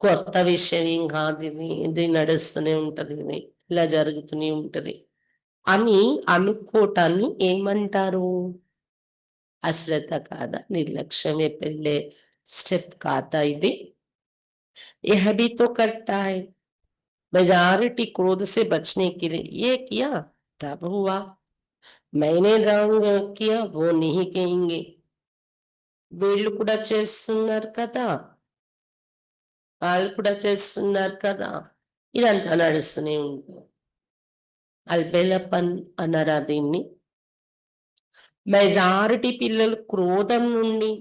Speaker 1: కొత్త విషయం ఏం కాదు ఇది. ఇది నడుస్తూనే ఉంటది ఇది. ఇలా జరుగుతూనే ఉంటది అని అనుకోటాన్ని ఏమంటారు? అశ్రద్ధ కాదా? నిర్లక్ష్యమే పెళ్ళే స్టెప్ కాదా ఇది? यह भी तो करता है. मेजॉरिटी क्रोध से बचने के लिए ये किया तब हुआ, मैंने रंग किया वो नहीं कहेंगे. వీళ్ళు కూడా చేస్తున్నారు కదా, వాళ్ళు కూడా చేస్తున్నారు కదా, ఇదంతా నడుస్తూనే ఉంటుంది. అల్బేలపన్ అన్నారా దీన్ని? మెజారిటీ పిల్లలు క్రోధం నుండి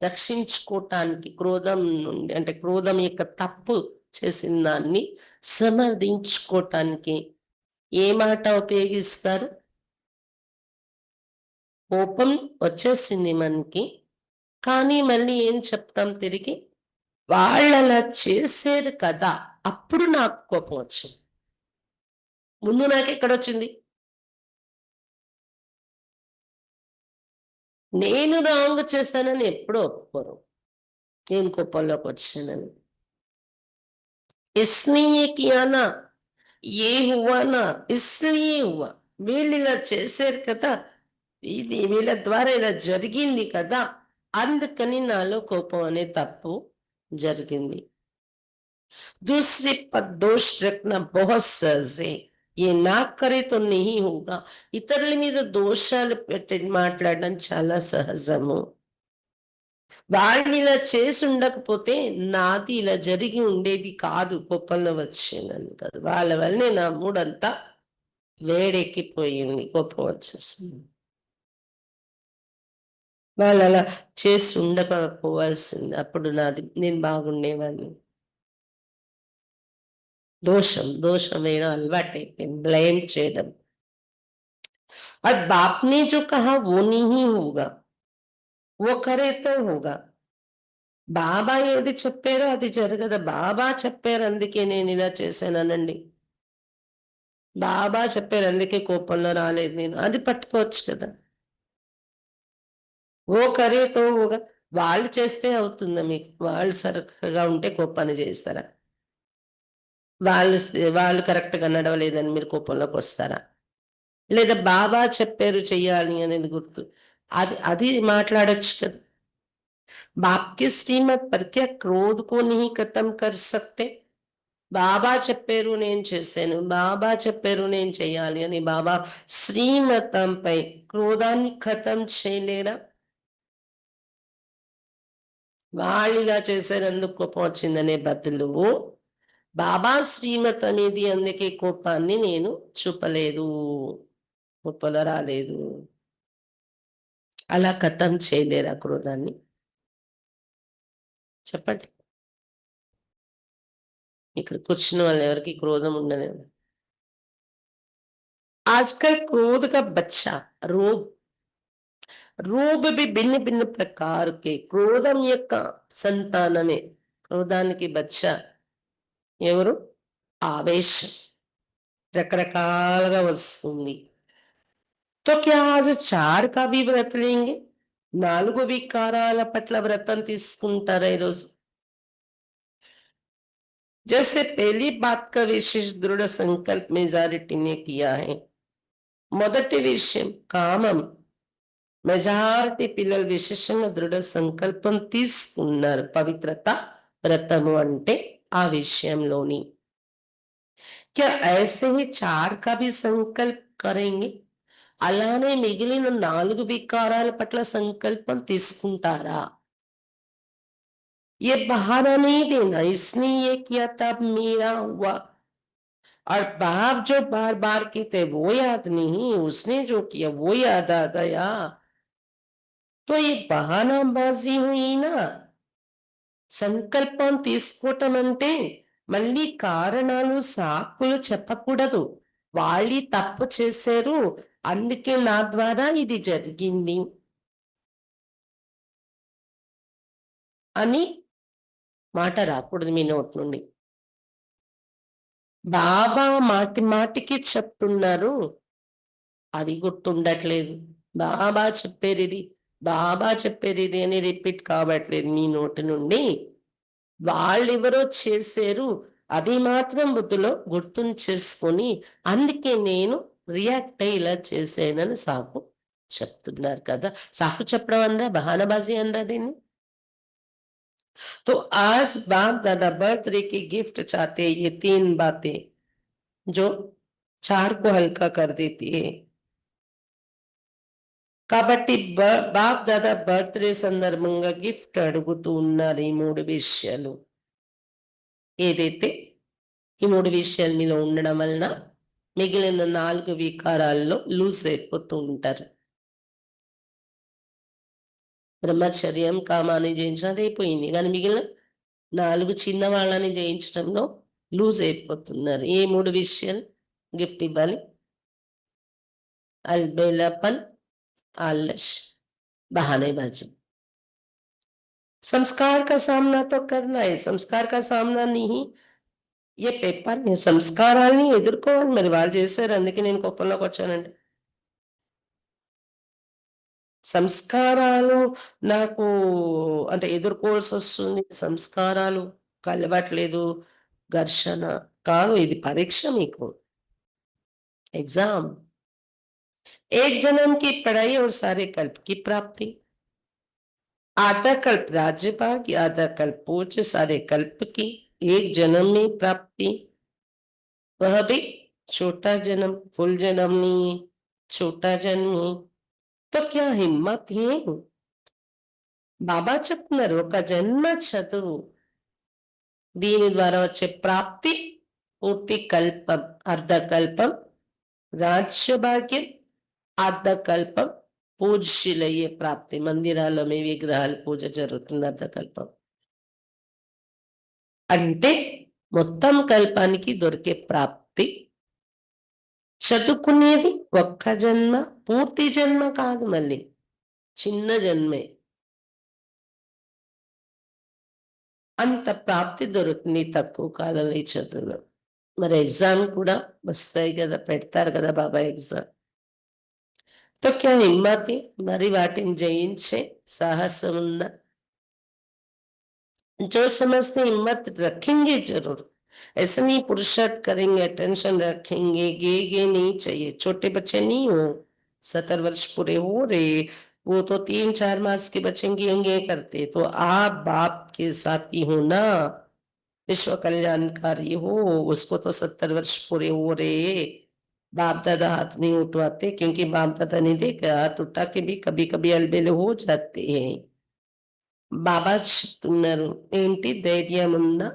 Speaker 1: రక్షించుకోవటానికి, క్రోధం నుండి అంటే క్రోధం యొక్క తప్పు చేసిన దాన్ని సమర్థించుకోవటానికి ఏ మాట ఉపయోగిస్తారు? కోపం వచ్చేసింది మనకి, కానీ మళ్ళీ ఏం చెప్తాం తిరిగి? వాళ్ళలా చేశారు కదా, అప్పుడు నాకు కోపం వచ్చింది. ముందు నాకు ఎక్కడొచ్చింది? నేను రాంగ్ చేశానని ఎప్పుడూ ఒప్పుకోరు. నేను కోపంలోకి వచ్చానని. ఇస్లియే కియా నా, ఏ హువా నా, ఇస్లియే హువా. వీళ్ళు ఇలా చేశారు కదా, ఇది వీళ్ళ ద్వారా ఇలా జరిగింది కదా, అందుకని నాలో కోపం అనే తప్పు జరిగింది. दूसरे पर दोष रखना बहुत सहज है, ये ना करे तो नहीं होगा. ఇతరుల మీద దోషాలు పెట్టి మాట్లాడడం చాలా సహజము. వాళ్ళు ఇలా చేసి ఉండకపోతే నాది ఇలా జరిగి ఉండేది కాదు, కోపంలో వచ్చేదని కాదు. వాళ్ళ వల్లనే నా మూడంతా వేడెక్కిపోయింది, కోపం వచ్చేసింది. వాళ్ళు అలా చేసి ఉండకపోవాల్సింది, అప్పుడు నేను బాగుండేవాడిని. दोषम वेना अलवाटे ब्लेम చేయడం. और बाप ने जो कहा वो नहीं होगा, वो करे तो होगा. బాబా ఏది చెప్పారో అది జరగదు. బాబా చెప్పారు అందుకే నేను ఇలా చేశానండి, బాబా చెప్పారు అందుకే కోపంలో రాలేదు నేను, అది పట్టుకోవచ్చు కదా. ఓ కరే తో హోగా, వాళ్ళు చేస్తే అవుతుందా మీకు? వాళ్ళు సరకగా ఉంటే కోపాన్ని చేస్తారా? వాళ్ళు వాళ్ళు కరెక్ట్గా నడవలేదని మీరు కోపంలోకి వస్తారా? లేదా బాబా చెప్పారు చెయ్యాలి అనేది గుర్తు, అది అది మాట్లాడొచ్చు కదా. बाप की श्रीमत पर क्या क्रोध को नहीं खत्म कर सकते? బాబా చెప్పారు నేను చేశాను, బాబా చెప్పారు నేను చెయ్యాలి అని బాబా శ్రీమతంపై క్రోధాన్ని ఖతం చేయలేరా? వాళ్ళు ఇలా చేశారు అందుకు కోపం వచ్చిందనే బదులు బాబా శ్రీమతం ఇది అందుకే కోపాన్ని నేను చూపలేదు, కోపంలో రాలేదు, అలా ఖతం చేయలేరా క్రోధాన్ని? చెప్పండి. ఇక్కడ కూర్చున్న వాళ్ళు ఎవరికి క్రోధం ఉండదు. आजकल क्रोध का बच्चा रोग रूप भी भिन्न भिन्न प्रकार के క్రోధం యొక్క సంతానమే, క్రోధానికి బచ్చ ఎవరు? ఆవేశం రకరకాలుగా వస్తుంది. तो क्या आज 4 का भी व्रत लेंगे? 4 వికారాల పట్ల వ్రతం తీసుకుంటారా ఈరోజు? जैसे पहली बात का विशेष दृढ़ संकल्प मेजॉरिटी ने किया है. మొదటి విషయం కామం, మెజారిటీ పిల్లలు విశేషంగా దృఢ సంకల్పం తీసుకున్నారు. పవిత్రత వ్రతము అంటే ఆ విషయంలోని. क्या ऐसे ही 4 का भी संकल्प करेंगे? అలానే మిగిలిన 4 వికారాల పట్ల సంకల్పం తీసుకుంటారా? ये बहाना नहीं देना इसने ये किया तब मेरा हुआ, और बाप जो बार बार कहते वो याद नहीं, उसने जो किया वो याद आ गया, तो ये బహానాబాజీ हुई ना. సంకల్పం తీసుకోవటం అంటే మళ్ళీ కారణాలు సాకులు చెప్పకూడదు. వాళ్ళు తప్పు చేశారు అందుకే నా ద్వారా ఇది జరిగింది అని మాట రాకూడదు మీ నోటి నుండి. బాబా మాటి మాటికి చెప్తున్నారు, అది గుర్తుండట్లేదు. బాబా చెప్పేది ఇది, బాబా చెప్పేది ఇది అని రిపీట్ కావట్లేదు మీ నోటి నుండి. వాళ్ళెవరో చేశారు అది మాత్రం బుద్ధిలో గుర్తుంచేసుకొని అందుకే నేను రియాక్ట్ అయ్యి ఇలా చేశానని సాకు చెప్తున్నారు కదా. సాకు చెప్పడం అనరా, బహానాబాజీ అనరా దీన్ని? तो आज बाप दादा बर्थडे की गिफ्ट चाहते हैं, ये 3 बातें जो 4 को हल्का कर देती है. కాబట్టి బాప్ దాదా బర్త్డే సందర్భంగా గిఫ్ట్ అడుగుతూ ఉన్నారు ఈ 3 విషయాలు. ఏదైతే ఈ 3 విషయాలు మీలో ఉండడం వలన మిగిలిన 4 వికారాల్లో లూజ్ అయిపోతూ ఉంటారు. బ్రహ్మచర్యం, కామాన్ని జయించడం అదయిపోయింది. కానీ మిగిలిన 4 చిన్నవాళ్ళని జయించడంలో లూజ్ అయిపోతున్నారు. ఏ 3 విషయాలు గిఫ్ట్ ఇవ్వాలి? अलबेलापन, आलस, बहानेबाजी। संस्कार का सामना तो करना है, संस्कार का सामना नहीं ఏ పేపర్‌ని సంస్కారాల్ని ఎదుర్కోవాలి మరి. వాళ్ళు చేశారు. అందుకే నేను కోపంలోకొచ్చానండి. సంస్కారాలు నాకు అంటే ఎదుర్కోవాల్సొస్తుంది. సంస్కారాలు కలవట్లేదు. ఘర్షణ కాదు. ఇది పరీక్ష మీకు. एग्ज़ाम। एक जन्म की पढ़ाई और सारे कल्प की प्राप्ति। आधा कल्प राज्य भाग, आधा कल्प पूज्य, सारे कल्प की एक जन्म में प्राप्ति। वह भी छोटा जन्म, फुल जन्म नहीं, छोटा जन्म है। तो क्या हिम्मत है? బాబా చెప్తున్నారు ఒక జన్మ చదువు, దీని ద్వారా వచ్చే ప్రాప్తి పూర్తి కల్పం, అర్ధకల్పం రాజ్యభాగ్యం, అర్ధకల్పం పూజ్యులయ్యే ప్రాప్తి. మందిరాల్లో మీ విగ్రహాల పూజ జరుగుతుంది అర్ధకల్పం అంటే మొత్తం కల్పానికి దొరికే ప్రాప్తి. చదువుకునేది ఒక్క జన్మ, పూర్తి జన్మ కాదు, మళ్ళీ చిన్న జన్మే. అంత ప్రాప్తి దొరుకుతుంది తక్కువ కాలంలో ఈ చదువులో. మరి ఎగ్జామ్ కూడా వస్తాయి కదా, పెడతారు కదా బాబా ఎగ్జామ్. तो क्या हिम्मत है? మరి వాటిని జయించే సాహసం ఉందా? जो समझते हिम्मत रखेंगे जरूर, ऐसा नहीं पुरुषार्थ करेंगे, टेंशन रखेंगे, गे नहीं चाहिए। छोटे बच्चे नहीं हो, 70 वर्ष पूरे हो रहे, वो तो 3-4 मास के बच्चे गे करते। तो आप बाप के साथ ही हो ना, विश्व कल्याणकारी हो, उसको तो 70 वर्ष पूरे हो रहे। बाप दादा हाथ नहीं उठवाते क्योंकि बाप दादा ने देखा हाथ उठा के भी कभी कभी अलबेले हो जाते हैं। బాబా చెప్తున్నారు ఏంటి, ధైర్యం ఉందా?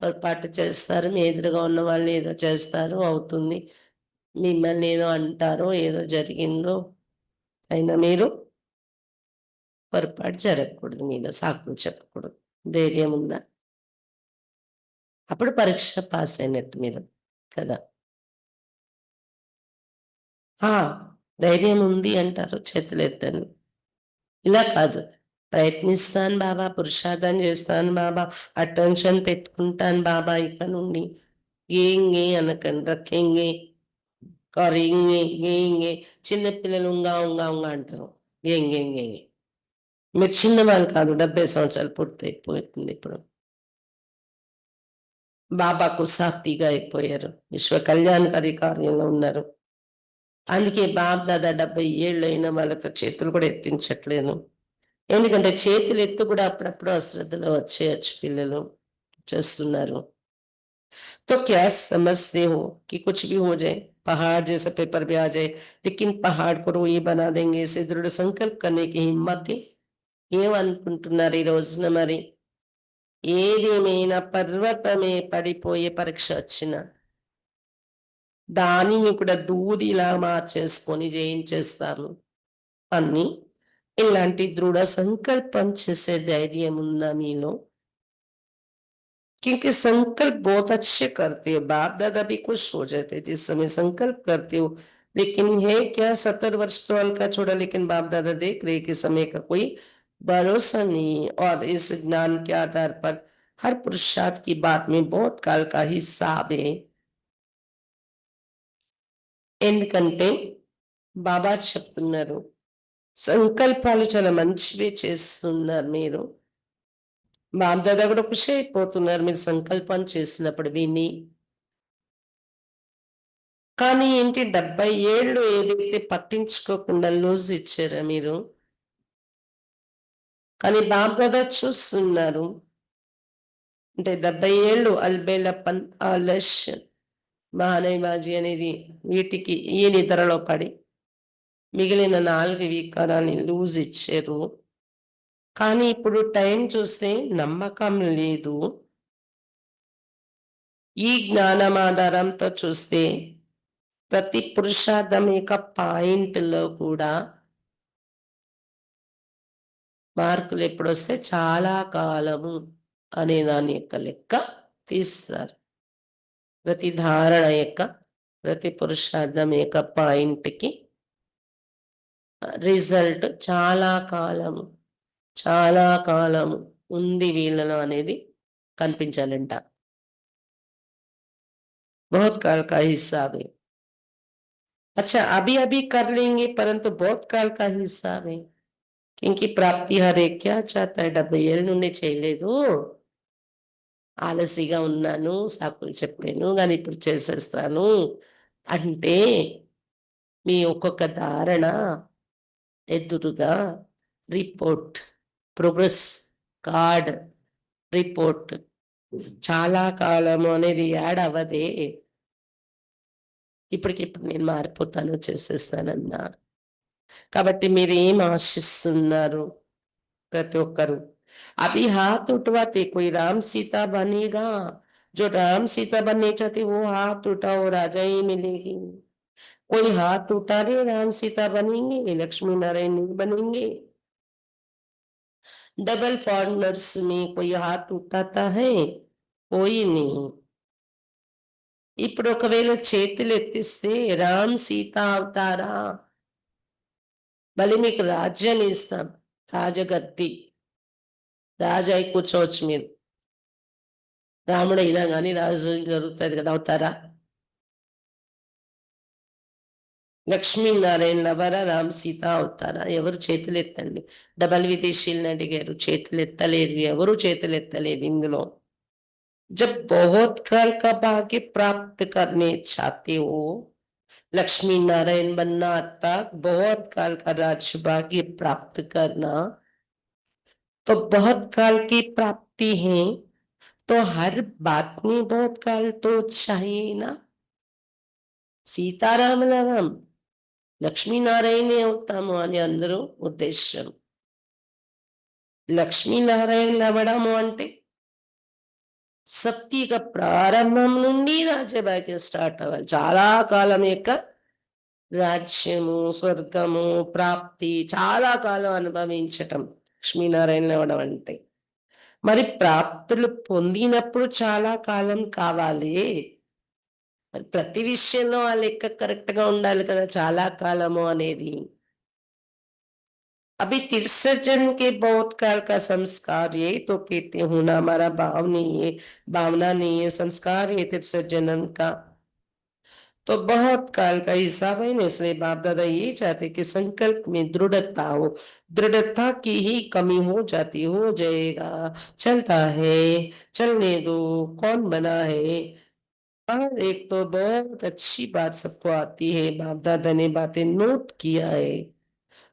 Speaker 1: పొరపాటు చేస్తారు, మీ ఎదురుగా ఉన్న వాళ్ళు ఏదో చేస్తారు, అవుతుంది, మిమ్మల్ని ఏదో అంటారో, ఏదో జరిగిందో, అయినా మీరు పొరపాటు జరగకూడదు, మీలో సాకులు చెప్పకూడదు. ధైర్యం ఉందా? అప్పుడు పరీక్ష పాస్ అయినట్టు మీరు కదా. ధైర్యం ఉంది అంటారు, చేతులు ఎత్తండి. ఇలా కాదు, ప్రయత్నిస్తాను బాబా, పురుషార్థం చేస్తాను బాబా, అటెన్షన్ పెట్టుకుంటాను బాబా, ఇక నుండి గేంగే అనకండి, రక్కేంగే కరింగే గేంగే. చిన్నపిల్లలు ఉంగా ఉంగా ఉంగా అంటారు, గేంగే గేంగే. మీరు చిన్నవాళ్ళు కాదు, 70 సంవత్సరాలు పూర్తి అయిపోతుంది ఇప్పుడు. బాబాకు సాక్షిగా అయిపోయారు, విశ్వ కళ్యాణకారి కార్యంలో ఉన్నారు. అందుకే బాబ్ దాదా 70 ఏళ్ళు అయిన వాళ్ళతో చేతులు కూడా ఎత్తించట్లేదు. ఎందుకంటే చేతులు ఎత్తు కూడా అప్పుడప్పుడు అశ్రద్ధలో వచ్చేయచ్చు, పిల్లలు చేస్తున్నారు. तो क्या समझते हो कि कुछ भी हो जाए, पहाड़ जैसा पेपर भी आ जाए, लेकिन पहाड़ को रोई बना देंगे, इसे दृढ़ संकल्प करने की हिम्मत है। ఏమనుకుంటున్నారు ఈ రోజున? మరి ఏదేమైనా పర్వతమే పడిపోయే పరీక్ష వచ్చిన దానిని కూడా దూదిలా మార్చేసుకొని జయించేస్తాము అని ఇలాంటి దృఢ సంకల్పం చేసే ధైర్యం ఉందా మీలో? क्योंकि संकल्प बहुत अच्छे करते हो, बाप दादा भी खुश हो जाते जिस समय संकल्प करते हो। लेकिन है क्या, 70 वर्ष तो हल्का छोड़ा, लेकिन बाप दादा देख रहे कि समय का कोई भरोसा नहीं। और इस ज्ञान के आधार पर हर पुरुषार्थ की बात में बहुत काल का हिसाब है। ఎందుకంటే బాబా చెప్తున్నారు సంకల్పాలు చాలా మంచివే చేస్తున్నారు మీరు. బాప్ దాదా కూడా ఖుషి అయిపోతున్నారు మీరు సంకల్పం చేసినప్పుడు విని. కానీ ఏంటి, 70 ఏళ్ళు ఏదైతే పట్టించుకోకుండా లూజ్ ఇచ్చారా మీరు? కానీ బాప్ దాదా చూస్తున్నారు. అంటే 70 ఏళ్ళు అల్బేలపన్, ఆలస్, మహానైబాజీ అనేది వీటికి ఈ నిద్రలో పడి మిగిలిన 4 వికారాన్ని లూజ్ ఇచ్చారు. కానీ ఇప్పుడు టైం చూస్తే నమ్మకం లేదు. ఈ జ్ఞానం ఆధారంతో చూస్తే ప్రతి పురుషార్థం యొక్క పాయింట్లో కూడా మార్కులు ఎప్పుడొస్తే చాలా కాలము అనే దాని యొక్క లెక్క తీస్తారు. ప్రతి ధారణ యొక్క, ప్రతి పురుషార్థం యొక్క పాయింట్కి రిజల్ట్ చాలా కాలము ఉంది వీళ్ళలో అనేది కనిపించాలంట. बहुत काल का हिसाब है. अच्छा, अभी अभी कर लेंगे परंतु बहुत काल का हिसाब है. क्योंकि ప్రాప్తి హరే క్యా చాతా 70 ఏళ్ళ నుండి చేయలేదు, ఆలసిగా ఉన్నాను, సాకులు చెప్పాను, కానీ ఇప్పుడు చేసేస్తాను అంటే మీ ఒక్కొక్క ధారణ ఎదురుగా రిపోర్ట్, ప్రోగ్రెస్ కార్డ్ రిపోర్ట్ చాలా కాలము అనేది యాడ్ అవ్వదే. ఇప్పటికిప్పుడు నేను మారిపోతాను, చేసేస్తానన్నా. కాబట్టి మీరు ఏం ఆశిస్తున్నారు? ప్రతి ఒక్కరు अभी हाथ उठवाते कोई राम सीता बनेगा, जो राम सीता बनने चाहते वो हाथ उठाओ, राजा ही मिलेगी. कोई हाथ उठा रहे राम सीता बनेंगे, लक्ष्मी नारायण नहीं बनेंगे. डबल फॉरनर्स में कोई हाथ उठाता है? कोई नहीं. ఇప్పుడు ఒకవేళ చేతులు ఎత్తిస్తే రామ్ సీత అవుతారా? మళ్ళీ మీకు రాజ్యం ఇస్తాం, రాజగద్ది, రాజు అయి కూర్చోవచ్చు మీరు. రాముడు అయినా కానీ రాజు జరుగుతుంది కదా, అవుతారా? లక్ష్మీనారాయణ లవరా, రామ్ సీత అవుతారా? ఎవరు చేతులు ఎత్తండి. డబల్ విదేశీయులను అడిగారు, చేతులు ఎత్తలేదు, ఎవరు చేతులు ఎత్తలేదు ఇందులో. जब बहुत काल का भाग्य प्राप्त करने चाहते हो, लक्ष्मी नारायण बनना तक बहुत काल का राज भाग्य प्राप्त करना, तो बहुत काल की प्राप्ति है, तो हर बात में बहुत काल तो चाहिए ना. సీతారాములవం లక్ష్మీనారాయణే అవుతాము అని అందరూ ఉద్దేశం. లక్ష్మీనారాయణలు అవ్వడము అంటే సత్యుగ ప్రారంభం నుండి రాజ్యభాగ్యం స్టార్ట్ అవ్వాలి. చాలా కాలం యొక్క రాజ్యము, స్వర్గము, ప్రాప్తి చాలా కాలం అనుభవించటం లక్ష్మీనారాయణలు అవ్వడం అంటే. మరి ప్రాప్తులు పొందినప్పుడు చాలా కాలం కావాలి. మరి ప్రతి విషయంలో ఆ లెక్క కరెక్ట్ గా ఉండాలి కదా, చాలా కాలము అనేది. अभी तिरसजन के बहुत काल का संस्कार ये तो कहते हूं ना, हमारा भावना नहीं है, संस्कार है तिरसजनन का, तो बहुत काल का हिसाब है ना. इसलिए बाप दादा ये चाहते कि संकल्प में दृढ़ता हो. दृढ़ता की ही कमी हो जाती, हो जाएगा, चलता है, चलने दो, कौन बना है. और एक तो बहुत अच्छी बात सबको आती है, बाप दादा ने बातें नोट किया है.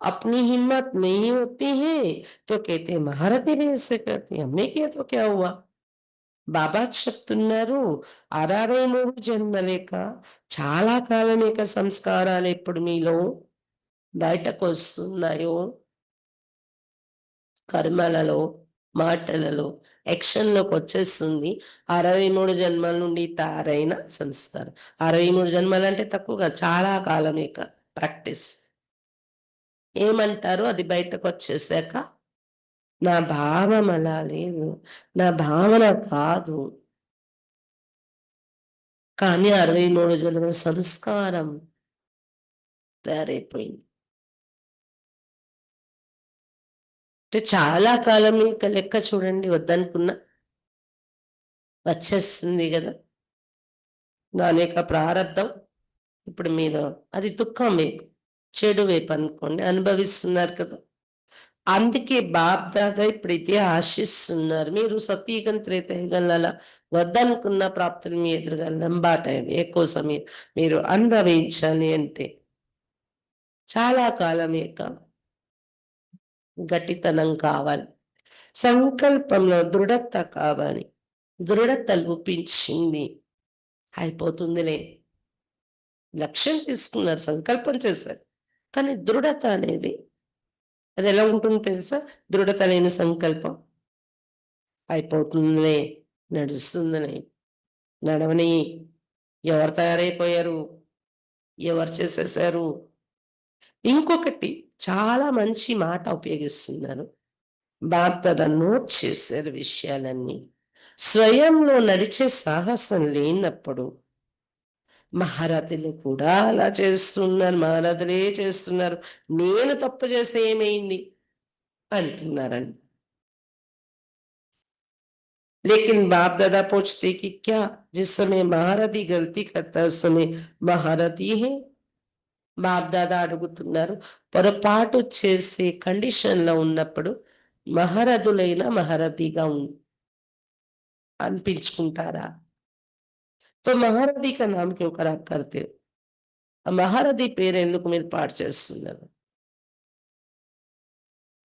Speaker 1: अपनी हिम्मत नहीं होती है तो कहते हैं महारथी भी ऐसे करती, हमने किया तो क्या हुआ. బాబా చెప్తున్నారు, 63 జన్మలేక చాలా కాలం యొక్క సంస్కారాలు ఎప్పుడు మీలో బయటకు వస్తున్నాయో, కర్మలలో, మాటలలో, యాక్షన్లోకి వచ్చేస్తుంది. 63 జన్మల నుండి తయారైన సంస్కారం. 63 జన్మలు అంటే తక్కువగా, చాలా కాలం యొక్క ప్రాక్టీస్. ఏమంటారు అది బయటకు వచ్చేసాక, నా భావం అలా లేదు, నా భావన కాదు, కానీ 63 జన్మల సంస్కారం తయారైపోయింది. అంటే చాలా కాలం యొక్క లెక్క చూడండి, వద్దనుకున్నా వచ్చేస్తుంది కదా. దాని యొక్క ప్రారంధం ఇప్పుడు మీరు అది దుఃఖం వైపు, చెడు వైపు అనుకోండి, అనుభవిస్తున్నారు కదా. అందుకే బాప్ దాదా ఇప్పుడు ఇదే ఆశిస్తున్నారు. మీరు సతీయుగం త్రేతాయుగంలో అలా వద్దనుకున్న ప్రాప్తులు మీ ఎదురుగా లంబాటాయి ఎక్కువ సమయం మీరు అనుభవించాలి అంటే చాలా కాలం యొక్క గట్టితనం కావాలి, సంకల్పంలో దృఢత కావాలి. దృఢత లోపించింది, అయిపోతుందిలే. లక్ష్యం తీసుకున్నారు, సంకల్పం చేశారు, కానీ దృఢత అనేది అది ఎలా ఉంటుంది తెలుసా? దృఢత లేని సంకల్పం అయిపోతుందిలే, నడుస్తుందిలే, నడవని. ఎవరు తయారైపోయారు, ఎవరు చేసేసారు. ఇంకొకటి చాలా మంచి మాట ఉపయోగిస్తున్నారు, బాప్దాద నోట్ చేశారు విషయాలన్నీ. స్వయంలో నడిచే సాహసం లేనప్పుడు మహారథులు కూడా అలా చేస్తున్నారు. మహారథులే చేస్తున్నారు. నేను తప్పు చేస్తే ఏమైంది అంటున్నారండి. लेकिन बाप दादा पूछते कि क्या जिस समय महारथी गलती करता है उस समय महारथी है? బాప్ దాదా అడుగుతున్నారు. పొరపాటు చేసే కండిషన్‌లో ఉన్నప్పుడు మహారథులైన మహారథిగా అనిపించుకుంటారా? तो महारथी का नाम क्यों खराब करते हो? ఆ మహారథి పేరు ఎందుకు మీరు పాడు చేస్తున్నారు?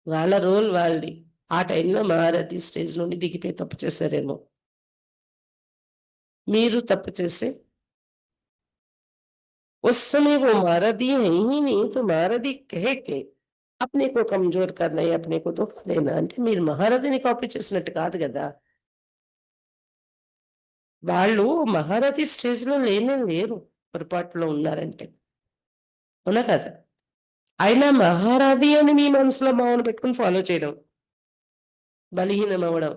Speaker 1: వాళ్ళ రోల్ వాళ్ళది. ఆ టైంలో మహారథి స్టేజ్ నుండి దిగిపోయి తప్పు చేశారేమో. మీరు తప్పు చేస్తే उस समय वो महारथी है ही नहीं तो महारथी कह के अपने को कमजोर करना या अपने को धोखा देना అంటే మీరు మహారథిని కాపీ చేసినట్టు కాదు గదా! వాళ్ళు మహారథి స్టేజ్‌లో లేనే లేరు. పొరపాటులో ఉన్నారంటే. అవునా కదా! అయినా మహారథి అని మీ మనసులో భావన పెట్టుకొని ఫాలో చేయడం. బలహీనమవ్వడం.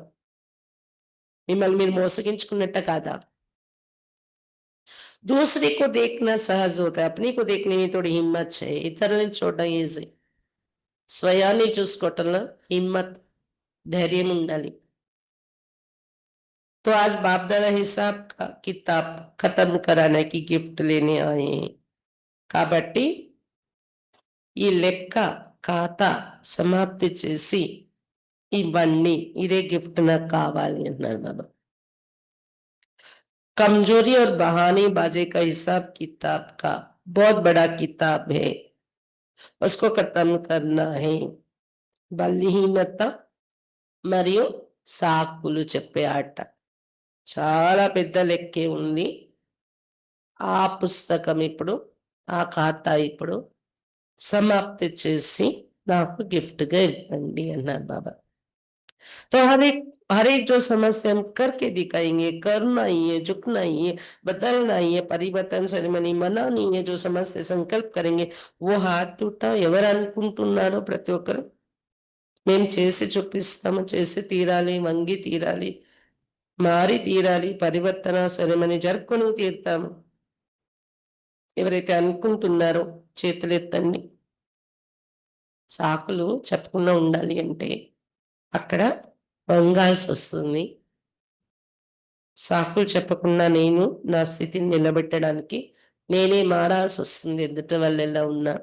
Speaker 1: మిమ్మల్ని మీరు మోసగించుకున్నట్టా కాదా? दूसरे को देखना सहज होता है. अपने को देखने में थोड़ी हिम्मत चाहिए. ఇతరులని చూడడం ఈజీ. స్వయాన్ని చూసుకోవటంలో హిమ్మత్, ధైర్యం ఉండాలి. तो आज बाप दादा हिसाब का किताब खत्म कराने की गिफ्ट लेने आए हैं కాబట్టి ఈ లెక్క ఖాతా సమాప్తి చేసి ఇవ్వండి ఇదే గిఫ్ట్ నాకు కావాలి అన్నారు బాబా. कमजोरी और बहानेबाजी का हिसाब किताब का बहुत बड़ा किताब है, उसको खत्म करना है. బలహీనత మరియు సాకులు చెప్పే ఆట చాలా పెద్ద లెక్కే ఉంది. ఆ పుస్తకం ఇప్పుడు ఆ ఖాతా ఇప్పుడు సమాప్తి చేసి నాకు గిఫ్ట్‌గా ఇవ్వండి అన్నారు బాబా. तो हर एक जो समस्या हम करके दिखाएंगे, करना ही है, झुकना ही है, बदलना ही है, परिवर्तन सेरेमनी मनानी है, जो समस्या संकल्प करेंगे वो हाथ उठा ఎవరు అనుకుంటున్నారో ప్రతి ఒక్కరు మేము చేసి చూపిస్తాము, చేసి తీరాలి, వంగి తీరాలి, మారి తీరాలి, పరివర్తన సెరెమనీ జరుపుకొని తీరుతాము. ఎవరైతే అనుకుంటున్నారో చేతులెత్తండి. సాకులు చెప్పకుండా ఉండాలి అంటే అక్కడ వంగాల్సొస్తుంది. సాకులు చెప్పకుండా నేను నా స్థితిని నిలబెట్టడానికి నేనే మారాల్సొస్తుంది. ఎదుటి వాళ్ళెలా ఉన్నా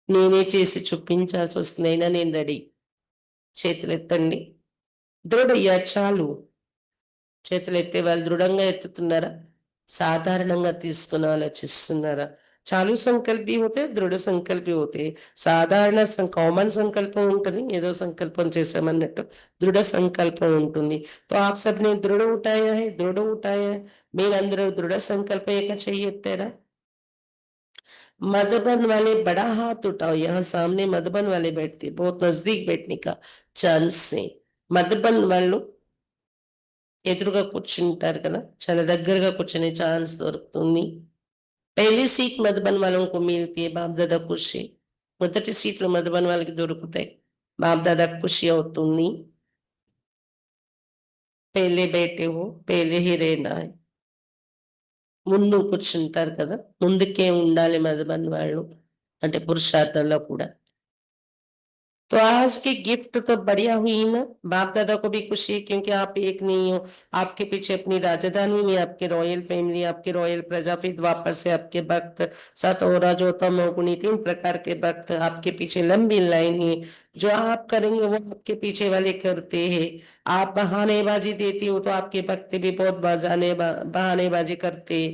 Speaker 1: నేనే చేసి చూపించాల్సొస్తుంది. అయినా నేను రెడీ. చేతులెత్తండి. దృఢయ్యా చాలు. చేతులెత్తే వాళ్ళు దృఢంగా ఎత్తుతున్నారా? సాధారణంగా తీసుకొని ఆలోచిస్తున్నారా? చాలు సంకల్ప్ भी होते हैं, దృఢ సంకల్ప్ भी होते हैं. సాధారణ కామన్ సంకల్పం ఉంటుంది. ఏదో సంకల్పం చేశామన్నట్టు. దృఢ సంకల్పం ఉంటుంది. तो आप सबने दृढ़ उठाया है, दृढ़ उठाया है. మీరందరూ దృఢ సంకల్పం ఏక చెయ్యి ఎత్తారా? मधुबन वाले बड़ा हाथ उठाओ. यहाँ सामने मधुबन वाले बैठते, बहुत नजदीक बैठने का चांस है. మధుబన్ వాళ్ళు ఎదురుగా కూర్చుంటారు కదా, చాలా దగ్గరగా కూర్చునే ఛాన్స్ దొరుకుతుంది. पहली सीट मधुबन वालों को मिलती है, बाप दादा खुशी. మొదటి సీట్లు మధుబన్ వాళ్ళకి దొరుకుతాయి. బాప్ దాదా ఖుషి అవుతుంది. పేలే బేటే హో పేలే హీ రేనా హై. ముందు కూర్చుంటారు కదా, ముందుకే ఉండాలి మధుబన్ వాళ్ళు అంటే పురుషార్థంలో కూడా. तो आज की गिफ्ट तो बढ़िया हुई ना. बाप दादा को भी खुशी है क्योंकि आप एक नहीं हो. आपके पीछे अपनी राजधानी में आपके रॉयल फैमिली, आपके रॉयल प्रजा, फिर वापस से आपके भक्त, सत और रजोतम गुणी 3 प्रकार के भक्त आपके पीछे लंबी लाइन है. जो आप करेंगे वो आपके पीछे वाले करते हैं. आप बहानेबाजी देती हो तो आपके भक्त भी बहुत बहानेबाजी करते हैं.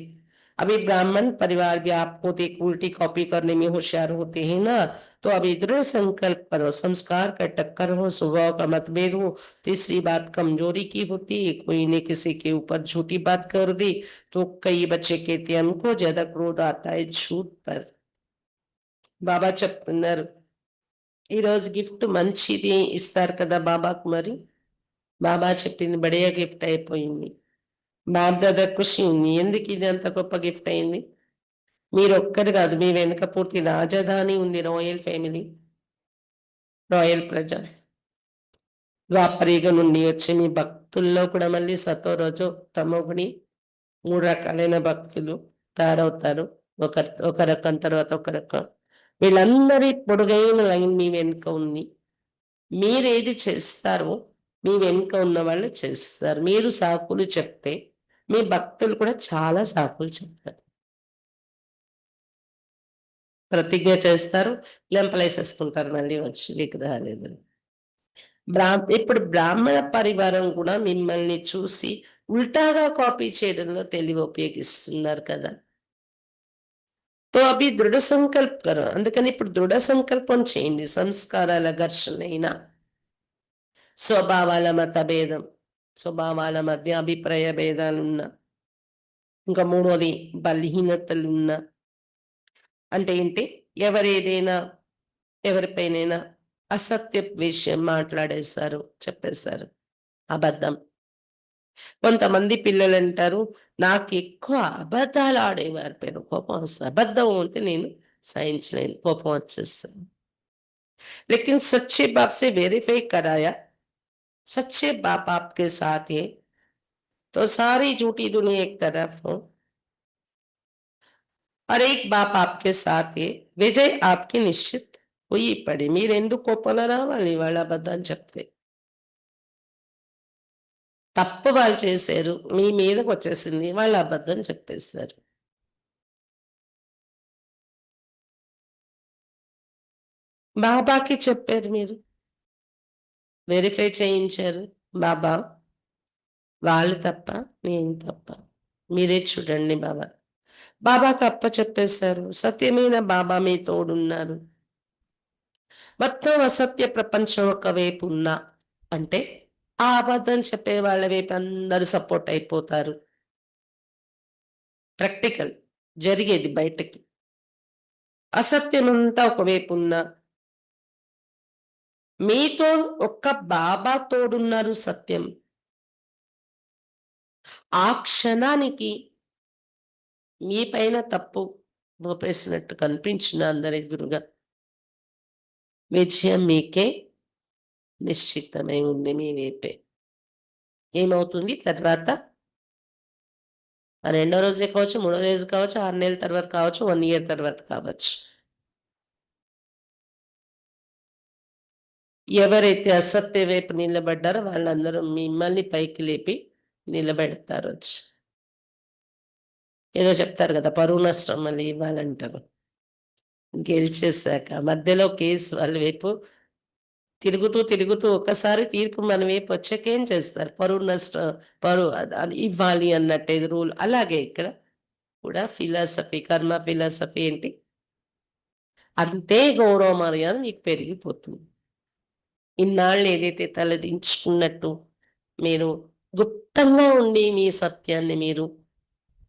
Speaker 1: अभी ब्राह्मण परिवार भी आपको देख उल्टी कॉपी करने में होशियार होते हैं ना. तो अभी दृढ़ संकल्प करो, संस्कार का टक्कर हो, स्वभाव का मतभेद हो. तीसरी बात कमजोरी की होती है, कोई ने किसी के ऊपर झूठी बात कर दी तो कई बच्चे कहते हैं हमको ज्यादा क्रोध आता है झूठ पर. బాబా చెప్తున్నారు ఈరోజు గిఫ్ట్ మంచిది ఇస్తారు కదా బాబాకు. మరి బాబా చెప్పింది బడియా గిఫ్ట్ అయిపోయింది. బాప్ దాదా ఖుషి ఉంది. ఎందుకు ఇది అంత గొప్ప గిఫ్ట్ అయింది? మీరొక్కరు కాదు, మీ వెనుక పూర్తి రాజధాని ఉంది, రాయల్ ఫ్యామిలీ. రాయల్ ప్రజ ద్వాపరయుగం నుండి వచ్చే మీ భక్తుల్లో కూడా మళ్ళీ సతోరజో తమోగుణి 3 రకాలైన భక్తులు తయారవుతారు. ఒక రకం తర్వాత ఒక రకం. వీళ్ళందరి పొడుగైన లైన్ మీ వెనుక ఉంది. మీరేది చేస్తారో మీ వెనుక ఉన్న వాళ్ళు చేస్తారు. మీరు సాకులు చెప్తే మీ భక్తులు కూడా చాలా సాకులు చెప్తారు. ప్రతిజ్ఞ చేస్తారు, లెంపలేసేసుకుంటారు మళ్ళీ వచ్చి విగ్రహాలు ఎదురు. ఇప్పుడు బ్రాహ్మణ పరివారం కూడా మిమ్మల్ని చూసి ఉల్టాగా కాపీ చేయడంలో తెలివి ఉపయోగిస్తున్నారు కదా. తో అభి దృఢ సంకల్ప్ కరో. అందుకని ఇప్పుడు దృఢ సంకల్పం చేయండి. సంస్కారాల ఘర్షణ అయినా, స్వభావాల మతభేదం, స్వభావాల మధ్య అభిప్రాయ భేదాలున్నా, ఇంకా మూడోది బలహీనతలున్నా, అంటే ఏంటి, ఎవరేదైనా ఎవరిపైనైనా అసత్య విషయం మాట్లాడేశారు, చెప్పేశారు, అబద్ధం. కొంతమంది పిల్లలు అంటారు, నాకు ఎక్కువ అబద్ధాలు ఆడేవారి పేరు కోపం వస్తుంది. అబద్ధం అంటే నేను సహించలేను, కోపం వచ్చేస్తాను. लेकिन सच्चे बाप से वेरीफाई कराया, सच्चे बाप आपके साथ है, तो सारी झूठी दुनिया एक तरफ हो और एक बाप आपके साथ है, విజయ్ आपकी నిశ్చిత్ పోయి పడి. మీరెందుకు కోపంలో రావాలి వాళ్ళ అబద్ధం చెప్తే? తప్పు వాళ్ళు చేశారు, మీ మీదకి వచ్చేసింది, వాళ్ళు అబద్ధం చెప్పేస్తారు. బాబాకి చెప్పారు, మీరు వెరిఫై చేయించారు. బాబా వాళ్ళు తప్ప, నేను తప్ప, మీరే చూడండి బాబా. బాబాకి అప్ప చెప్పేశారు. సత్యమైన బాబా మీ తోడున్నారు. మొత్తం అసత్య ప్రపంచం ఒకవైపు ఉన్నా అంటే ఆ అబద్ధం చెప్పే వాళ్ళ వైపు అందరూ సపోర్ట్ అయిపోతారు. ప్రాక్టికల్ జరిగేది బయటకి. అసత్యమంతా ఒకవైపు ఉన్నా మీతో ఒక్క బాబా తోడున్నారు సత్యం. ఆ క్షణానికి మీ పైన తప్పు మోపేసినట్టు కనిపించిన అందరి ఎదురుగా విజయం మీకే నిశ్చితమై ఉంది, మీ వైపే. ఏమవుతుంది తర్వాత? రెండో రోజే కావచ్చు, మూడో రోజు కావచ్చు, 6 నెలల తర్వాత కావచ్చు, 1 ఇయర్ తర్వాత కావచ్చు. ఎవరైతే అసత్య వైపు నిలబడ్డారో వాళ్ళందరూ మిమ్మల్ని పైకి లేపి నిలబెడతారు వచ్చి. ఏదో చెప్తారు కదా, పరువు నష్టం మళ్ళీ ఇవ్వాలంటారు. గెలిచేశాక మధ్యలో కేసు వాళ్ళ వైపు తిరుగుతూ తిరుగుతూ ఒక్కసారి తీర్పు మన వైపు వచ్చాక ఏం చేస్తారు? పరువు నష్టం, పరువు ఇవ్వాలి అన్నట్టు రూల్. అలాగే ఇక్కడ కూడా ఫిలాసఫీ, కర్మ ఫిలాసఫీ ఏంటి? అంతే గౌరవ మర్యాద నీకు పెరిగిపోతుంది. ఇన్నాళ్ళు ఏదైతే తలదించుకున్నట్టు మీరు గుప్తంగా ఉండి మీ సత్యాన్ని మీరు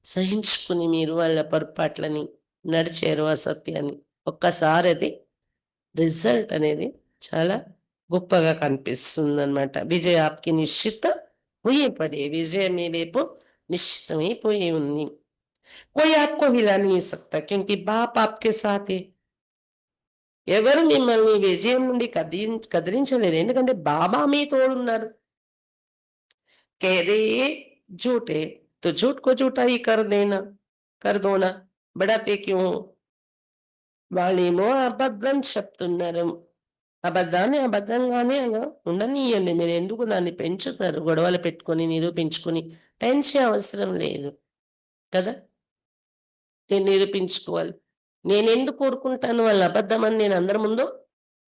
Speaker 1: సహించుకుని మీరు వాళ్ళ పొరపాట్లని నడిచారు, ఆ సత్యాన్ని, ఒక్కసారి అది రిజల్ట్ అనేది చాలా గొప్పగా కనిపిస్తుంది అనమాట. విజయ్ ఆప్కి నిశ్చిత హుయి పడే, విజయం మీ వైపు నిశ్చితమైపోయి ఉంది. कोई आपको हिला नहीं सकता क्योंकि बाप आपके साथ है. ఎవరు మిమ్మల్ని విజయం నుండి కదిలించలేరు, ఎందుకంటే బాబా మీ తోడున్నారు. कह रहे ये झूठ है तो झूठ को झूठा ही कर दो ना, बढ़ाते क्यों हो? వాళ్ళేమో అబద్ధం చెప్తున్నారు. అబద్ధాన్ని అబద్ధంగానే అలా ఉండనియండి. మీరు ఎందుకు దాన్ని పెంచుతారు? గొడవలు పెట్టుకొని నిరూపించుకొని పెంచే అవసరం లేదు కదా. నేను నిరూపించుకోవాలి, నేనెందుకు కోరుకుంటాను వాళ్ళ అబద్ధమని నేను అందరి ముందు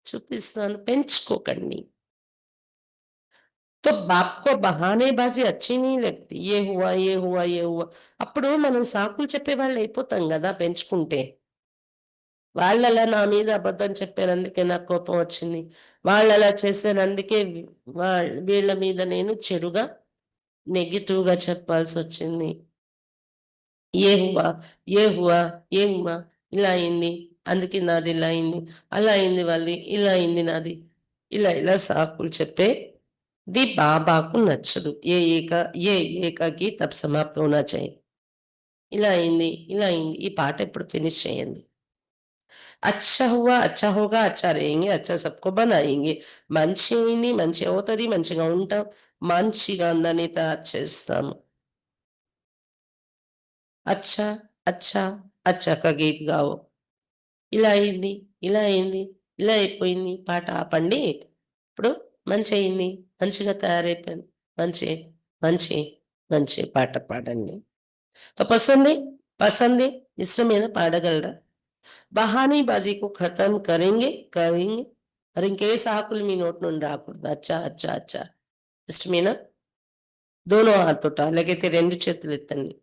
Speaker 1: చూపిస్తాను. పెంచుకోకండి. तो बाप को बहानेबाजी अच्छी नहीं लगती. ये हुआ ये हुआ ये हुआ. అప్పుడు మనం సాకులు చెప్పేవాళ్ళు అయిపోతాం కదా పెంచుకుంటే. వాళ్ళలా నా మీద అబద్ధం చెప్పారు, అందుకే నాకు కోపం వచ్చింది. వాళ్ళలా చేశారు, అందుకే వీళ్ళ మీద నేను చెడుగా నెగిటివ్గా చెప్పాల్సి వచ్చింది. ఏ హువా ఏ హువా ఏ హువా, ఇలా అయింది, అందుకే నాది ఇలా అయింది, అలా అయింది వాళ్ళది, ఇలా అయింది నాది, ఇలా ఇలా సాకులు చెప్పే ది బాబాకు నచ్చదు. ఏ ఏకాకి తబ్ సమాప్త హోనా చాహియే. ఇలా అయింది ఇలా అయింది, ఈ పాట ఎప్పుడు ఫినిష్ చేయండి. अच्छा हुआ, अच्छा होगा, अच्छा रहेंगे, अच्छा सबको बनाएंगे. మంచి అయింది, మంచి అవుతుంది, మంచిగా ఉంటాం, మంచిగా అందరితో చేస్తాము. అచ్చా, అచ్చా, అచ్చాక గీత్ గావో. ఇలా అయింది, ఇలా అయింది, ఇలా అయిపోయింది, పాట ఆపండి. ఇప్పుడు మంచి అయింది, మంచిగా తయారైపోయింది, మంచి మంచి మంచి పాట పాడండి. పసంద్ है, पसंद है, ఇష్టమేనా, పాడగలరా? బహానీబాజీకు ఖతం కరేంగే, కరేంగే. మరి ఇంకే సాకులు మీ నోటి నుండి రాకూడదు. అచ్చా, అచ్చా, అచ్చా. ఇష్టమేనా? దోనో హాత్ ఉఠా, లేకైతే 2 చేతులు ఎత్తండి.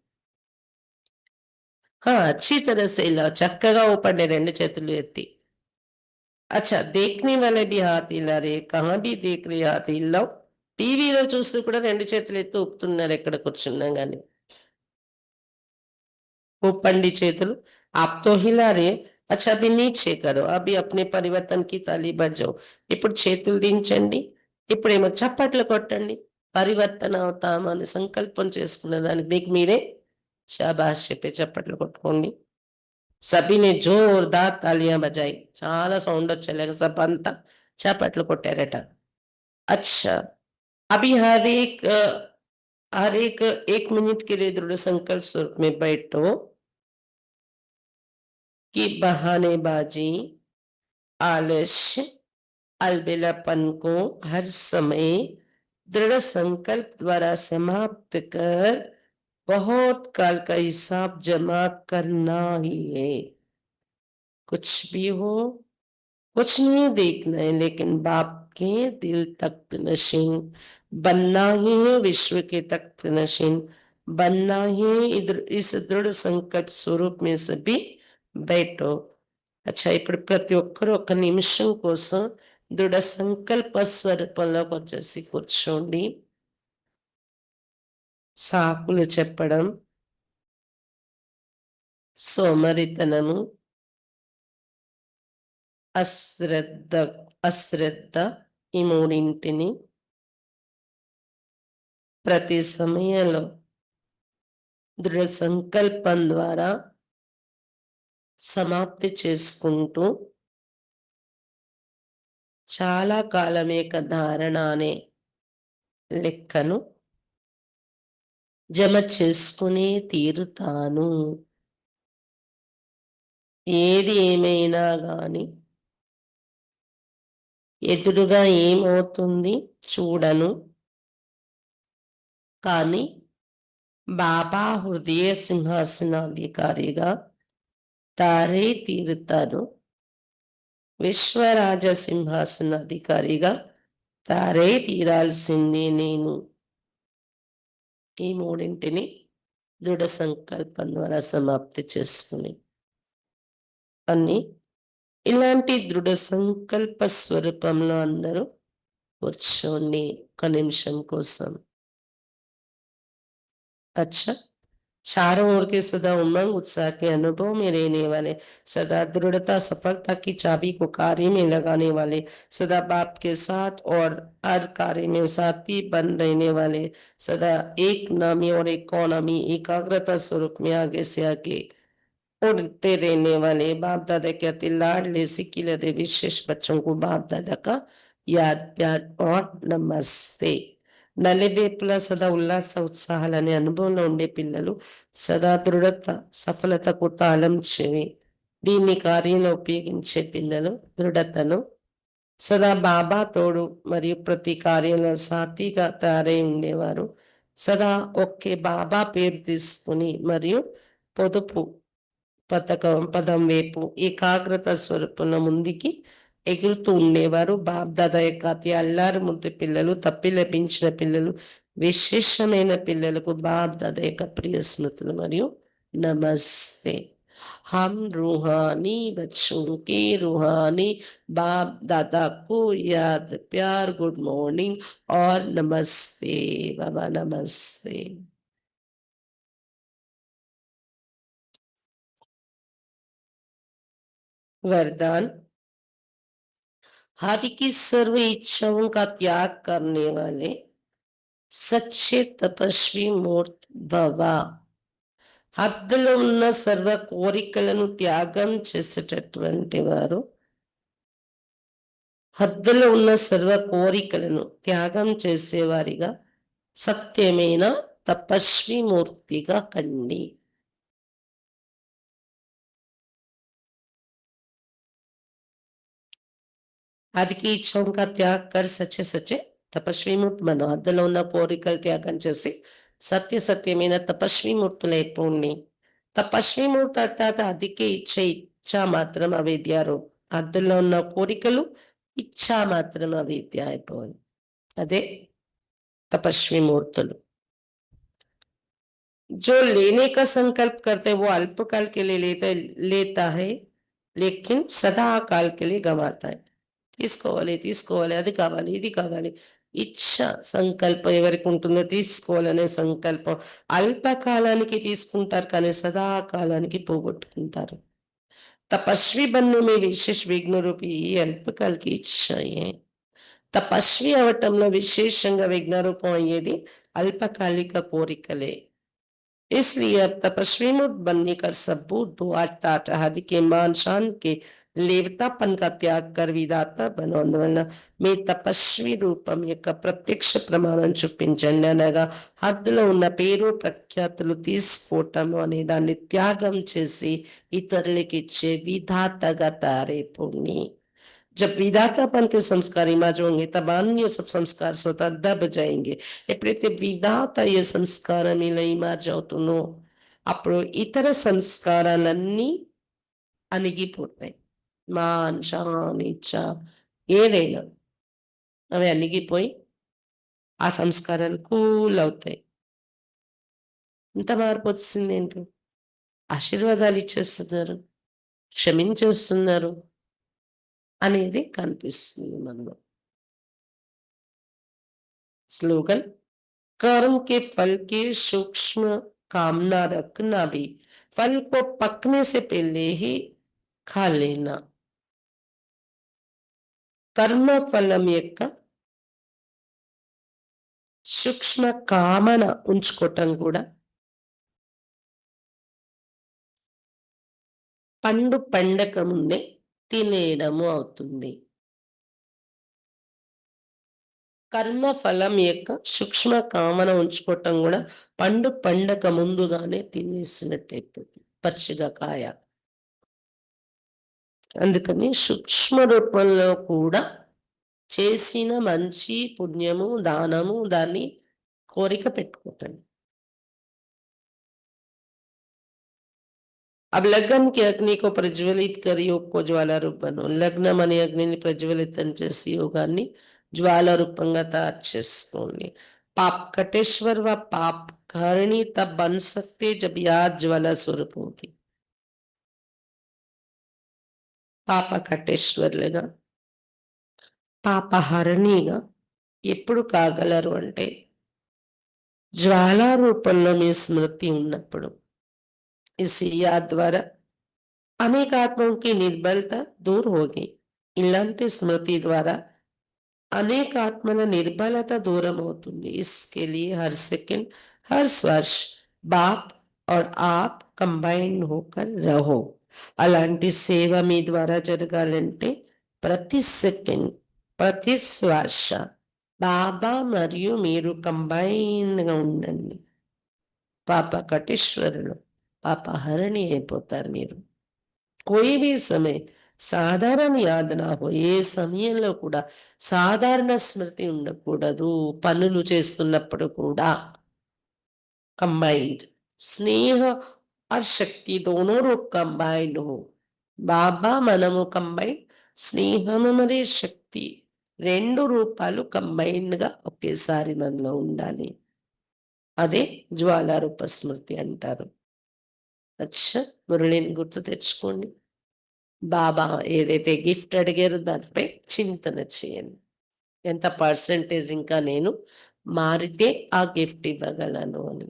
Speaker 1: అచ్చి तरह से ఇలా చక్కగా ఊపండి 2 చేతులు ఎత్తి. अच्छा देखने वाले भी हाथ हिला रहे, कहाँ भी देख रहे हाथ हिलाओ. టీవీలో చూస్తూ కూడా 2 చేతులు ఎత్తి ఊపుతున్నారు ఎక్కడ కూర్చున్నా గాని. ऊपंडी చేతులు. आप तो हिला रहे, अच्छा अभी नीचे करो, अभी अपने परिवर्तन की ताली बजाओ. ఇప్పుడు చేతులు దించండి. ఇప్పుడేమో చప్పట్లు కొట్టండి. పరివర్తన అవుతామని సంకల్పం చేసుకున్న దానికి మీకు మీరే షాబాష్ చెప్పి చప్పట్లు కొట్టుకోండి. सभी ने जोरदार तालियां बजाई. చాలా సౌండ్ వచ్చేలాగా సభంతా చప్పట్లు కొట్టారట. अच्छा अभी हर एक 1 मिनट के लिए दृढ़ संकल्प स्वरूप में बैठो कि बहानेबाजी, आलस्य, अलबेलापन को हर समय दृढ़ संकल्प द्वारा समाप्त कर बहुत काल का हिसाब जमा करना ही है. कुछ भी हो, कुछ नहीं देखना है, लेकिन बाप के दिल तख्त नशीन बनना ही है, विश्व के तख्त नशीन बनना ही है. इधर इस दृढ़ संकल्प स्वरूप में सभी बैठो. अच्छा ఇప్పుడు ప్రతి ఒక్కరు ఒక నిమిషం కోసం దృఢ సంకల్ప స్వరూపంలోకి వచ్చేసి కూర్చోండి. సాకులు చెప్పడం, సోమరితనము, అశ్రద్ధ అశ్రద్ధ ఈ మూడింటిని ప్రతి సమయంలో దృఢ సంకల్పం ద్వారా సమాప్తి చేసుకుంటూ చాలా కాలం ఏక ధారణ అనే లెక్కను జమ చేసుకునే తీరుతాను. ఏది ఏమైనా గాని ఎదురుగా ఏమవుతుంది చూడను, కానీ బాబా హృదయ సింహాసనాధికారిగా తారే తీరుతాను. విశ్వరాజ సింహాసనాధికారిగా తారే తీరాల్సిందే నేను. ఈ మూడింటిని దృఢ సంకల్పం ద్వారా సమాప్తి చేసుకుని అన్ని ఇలాంటి దృఢ సంకల్ప స్వరూపంలో అందరూ కూర్చోండి ఒక నిమిషం కోసం. अच्छा चारों ओर के सदा उमंग उत्साह के अनुभव में रहने वाले, सदा दृढ़ता सफलता की चाबी को कार्य में लगाने वाले, सदा बाप के साथ और हर कार्य में साथी बन रहने वाले, सदा एक नामी और एक कौनामी एकाग्रता स्वरूप में आगे से आगे उड़ते रहने वाले बाप दादा के अति लाडले सिकिलदे विशेष बच्चों को बाप दादा का याद प्यार और नमस्ते. నలువైపులా సదా ఉల్లాస ఉత్సాహాలనే అనుభవంలో ఉండే పిల్లలు సదా దృఢత సఫలతకు తాళం చెవి. దీన్ని కార్యంలో ఉపయోగించే పిల్లలు దృఢతను సదా బాబా తోడు మరియు ప్రతి కార్యంలో సాథీగా తయారై ఉండేవారు. సదా ఒకే బాబా పేరు తీసుకుని మరియు పొదుపు పదం వైపు ఏకాగ్రత స్వరూపంలో ముందుకి ఎగురుతూ ఉండేవారు. బాబ్దాదా యొక్క అతి అల్లారు ముద్దు పిల్లలు, తప్పి లభించిన పిల్లలు, విశేషమైన పిల్లలకు బాబ్దాదా యొక్క ప్రియ స్మృతులు మరియు నమస్తే. हम रूहानी बच्चों के रूहानी बाप दादा को याद प्यार गुड मॉर्निंग और नमस्ते बाबा नमस्ते. वरदान हाथी की सर्व इच्छाओं का त्याग करने वाले सच्चे तपस्वी मूर्त भवा. హద్దులో ఉన్న సర్వ కోరికలను త్యాగం చేసేటటువంటి వారు, హద్దులో ఉన్న సర్వ కోరికలను త్యాగం చేసేవారిగా సత్యమైన తపస్వి మూర్తిగా కండి. आदि की इच्छाओं का त्याग कर सच्चे सच्चे तपस्वी मूर्त बनो. हद्దులో ఉన్న కోరికలు త్యాగం చేసి సత్యమైన తపస్వి మూర్తులైపోండి. తపస్వి మూర్తి అర్థాత్ అధిక ఇచ్చా మాత్రం అవిద్యారు. హద్దులో ఉన్న కోరికలు ఇచ్చా మాత్రం అవిద్య అయిపోవాలి. అదే तपस्वी मूर्तुలు. जो लेने का संकल्प करते वो अल्पकाल के लिए लेता है, लेकिन सदा काल के लिए गंवाता है. తీసుకోవాలి అది కావాలి ఇది కావాలి ఇచ్చ సంకల్పం ఎవరికి ఉంటుందో తీసుకోవాలనే సంకల్పం అల్పకాలానికి తీసుకుంటారు, కానీ సదాకాలానికి పోగొట్టుకుంటారు. తపస్వి बनने में विशेष विघ्न रूपी अल्पकाल की इच्छा है. తపస్వి అవటంలో విశేషంగా విఘ్న రూపం అయ్యేది అల్పకాలిక కోరికలే. इसलिए अब तपस्वी मुक्त बनने का सबूत दो अर्थात हद के मान शान के लेवतापन का त्याग कर विधाता बनो. అందువల్ల మీ తపస్వి రూపం యొక్క ప్రత్యక్ష ప్రమాణం చూపించండి అనగా హద్దులో ఉన్న పేరు ప్రఖ్యాతులు తీసుకోవటం అనే దాన్ని త్యాగం చేసి ఇతరులకి ఇచ్చే విధాతగా తయారైపోండి. जब विधातापन के संस्कार इमाज होंगे तब अन्य सब संस्कार स्वतः दब जाएंगे. ఎప్పుడైతే విధాత ఏ సంస్కారం ఇలా ఇమాజ్ అవుతుందో అప్పుడు ఇతర సంస్కారాలన్నీ అణిగిపోతాయి. మాన్ షాన్ ఇచ్చ ఏదైనా అవి అణిగిపోయి ఆ సంస్కారాలు కూల్ అవుతాయి. ఇంత మార్పు వచ్చింది ఏంటి? ఆశీర్వాదాలు ఇచ్చేస్తున్నారు, క్షమించేస్తున్నారు అనేది కనిపిస్తుంది మనలో. स्लोगन कर्म के फल की सूक्ष्म कामना रखना भी फल को पकने से पहले ही खा लेना. కర్మ ఫలం యొక్క సూక్ష్మ కామన ఉంచుకోవటం కూడా పండు పండక ముందే తినేయడము అవుతుంది. కర్మ ఫలం యొక్క సూక్ష్మ కామన ఉంచుకోవటం కూడా పండు పండక ముందుగానే తినేసినట్టయిపోతుంది, పచ్చిగా కాయ. అందుకని సూక్ష్మ రూపంలో కూడా చేసిన మంచి పుణ్యము దానము దాన్ని కోరిక పెట్టుకోకండి. अब लग्न की अग्नि को प्रज्वलित कर योग को ज्वाला रूप बनो. లగ్నం అనే అగ్నిని ప్రజ్వలితం చేసి యోగాన్ని ज्वाला रूपంగా तैयार చేసుకోండి. पाप कटेश्वर व पाप हरणी तब बन सकते जब याद ज्वाला स्वरूप होगी. పాప కటేశ్వర్లుగా పాపహరణిగా ఎప్పుడు కాగలరు అంటే జ్వాలా రూపంలో మీ స్మృతి ఉన్నప్పుడు. इस याद द्वारा अनेक आत्माओं की निर्बलता दूर होगी. इलांటి स्मृति द्वारा अनेक आत्मల निर्बलता दूरम అవుతుంది. इसके लिए हर सेकंड हर श्वास बाप और आप कंबाइन होकर रहो. అలాంటి సేవ మీ ద్వారా జరగాలంటే ప్రతి సెకండ్ ప్రతి శ్వాస బాబా మరియు మీరు కంబైన్గా ఉండండి. పాప కటేశ్వరులు పాపహరణి అయిపోతారు మీరు. कोई भी समय సాధారణ యాద నా హో. ఏ సమయంలో కూడా సాధారణ స్మృతి ఉండకూడదు. పనులు చేస్తున్నప్పుడు కూడా कंबाइंड स्नेह और शक्ति दोनों रूप कंबाइंड हो. బాబా మనము కంబైన్ స్నేహము మరియు శక్తి రెండు రూపాలు కంబైన్డ్ గా ఒకేసారి మనలో ఉండాలి. అదే జ్వాలారూప స్మృతి అంటారు. అచ్చా, మురళిని గుర్తు తెచ్చుకోండి. బాబా ఏదైతే గిఫ్ట్ అడిగారో దానిపై చింతన చేయండి. ఎంత పర్సెంటేజ్ ఇంకా నేను మారితే ఆ గిఫ్ట్ ఇవ్వగలను అని.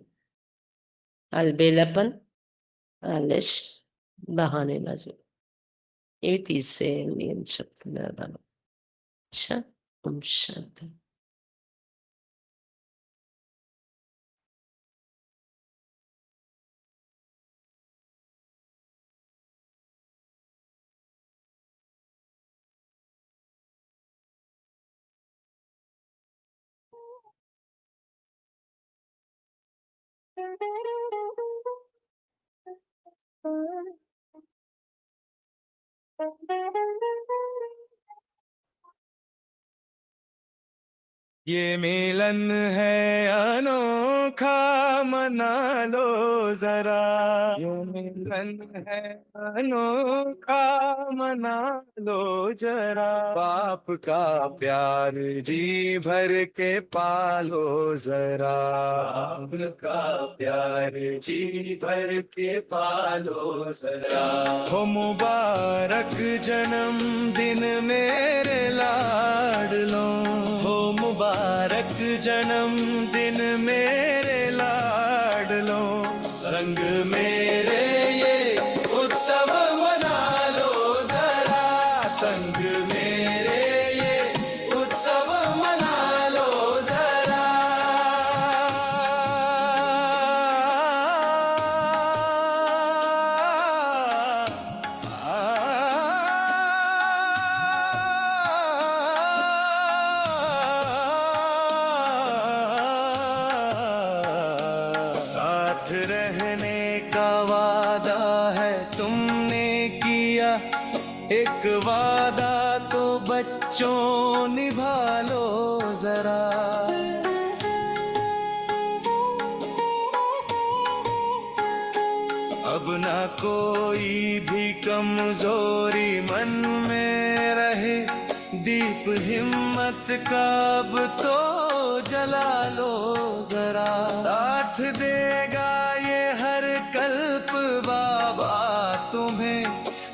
Speaker 1: అల్బేలపన్, ఆలస్, బహానేబాజు ఇవి తీసేయండి అని చెప్తున్నారు మనం. ఓం శాంతి.
Speaker 2: ये मिलन है अनोखा, मना लो जरा। ये मिलन है अनोखा, मना लो जरा। बाप का प्यार जी भर के पालो जरा। बाप का प्यार जी भर के पालो जरा। हो मुबारक जन्मदिन मेरे लाडलो, हो मुबारक जन्मदिन मेरे लाडलो। संग मेरे ये उत्सव मना लो जरा। संग मेरे ये उत्सव मना लो जरा। साथ रहने का वादा है तुमने किया, एक वादा तो बच्चों निभा लो जरा। अब ना कोई भी कमजोरी मन में रहे, दीप हिम्मत का अब तो जला लो जरा। साथ देगा ये हर कल्प बाबा तुम्हें,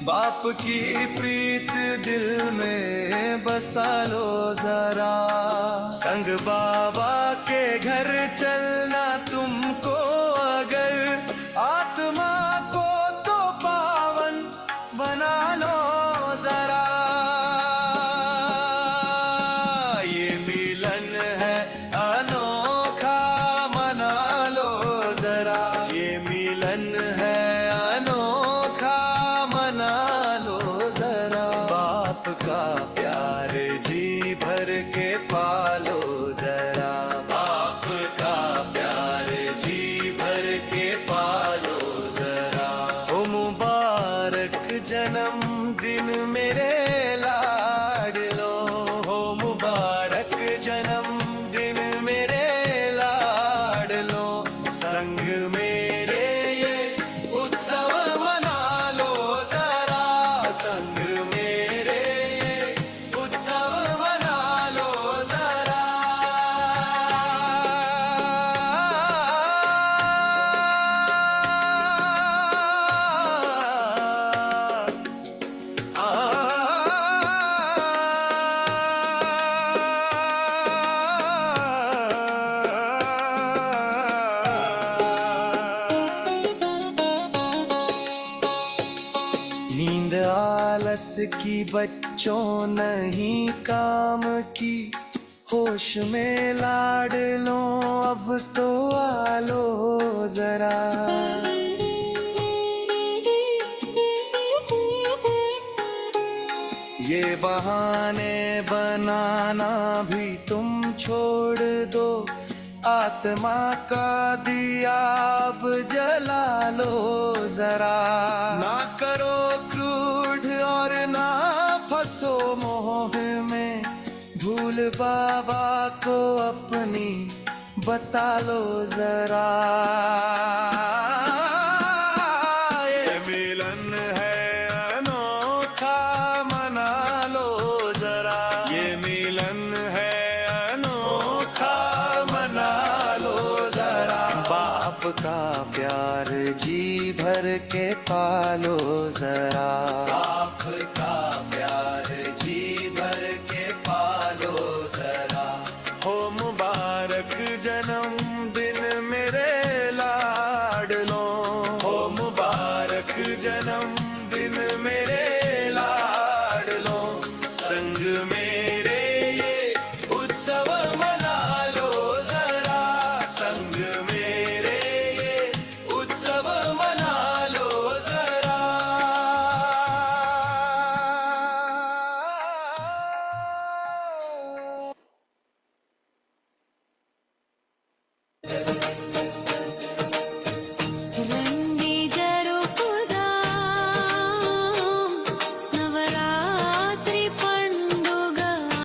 Speaker 2: बाप की प्रीत दिल में बसा लो जरा। संग बाबा के घर चलना तुमको अगर, आत्मा को तो पावन बना लो जरा। ये मिलन है अनोखा, मना लो जरा। ये मिलन है अनोखा, मना लो जरा। बाप का प्यार जी भर के पालो जरा। बाप का प्यार जी भर के पालो जरा। ओ मुबारक जन्मदिन मेरे लाडलो, हो मुबारक जन्मदिन मेरे लाडलो। संग मेरे ये उत्सव मना लो जरा। संग मेरे ये उत्सव मना लो जरा। नींद आलस की बच्चों नहीं काम की, होश में लाड लो अब तो आलो जरा। ये बहाने बनाना भी तुम छोड़ दो, आत्मा का दिया अब जला लो जरा। ना करो क्रूड और ना फंसो मोह में, भूल बाबा को अपनी बता लो जरा। ये मिलन है अनोखा, मना लो जरा। ये मिलन है अनोखा, मना लो जरा। बाप का प्यार जी भर के पालो जरा। बाप का प्यार जी भर के पालो जरा। हो मुबारक जन्मदिन मेरे लाडलो, हो मुबारक जन्मदिन मेरे लाडलो। संग में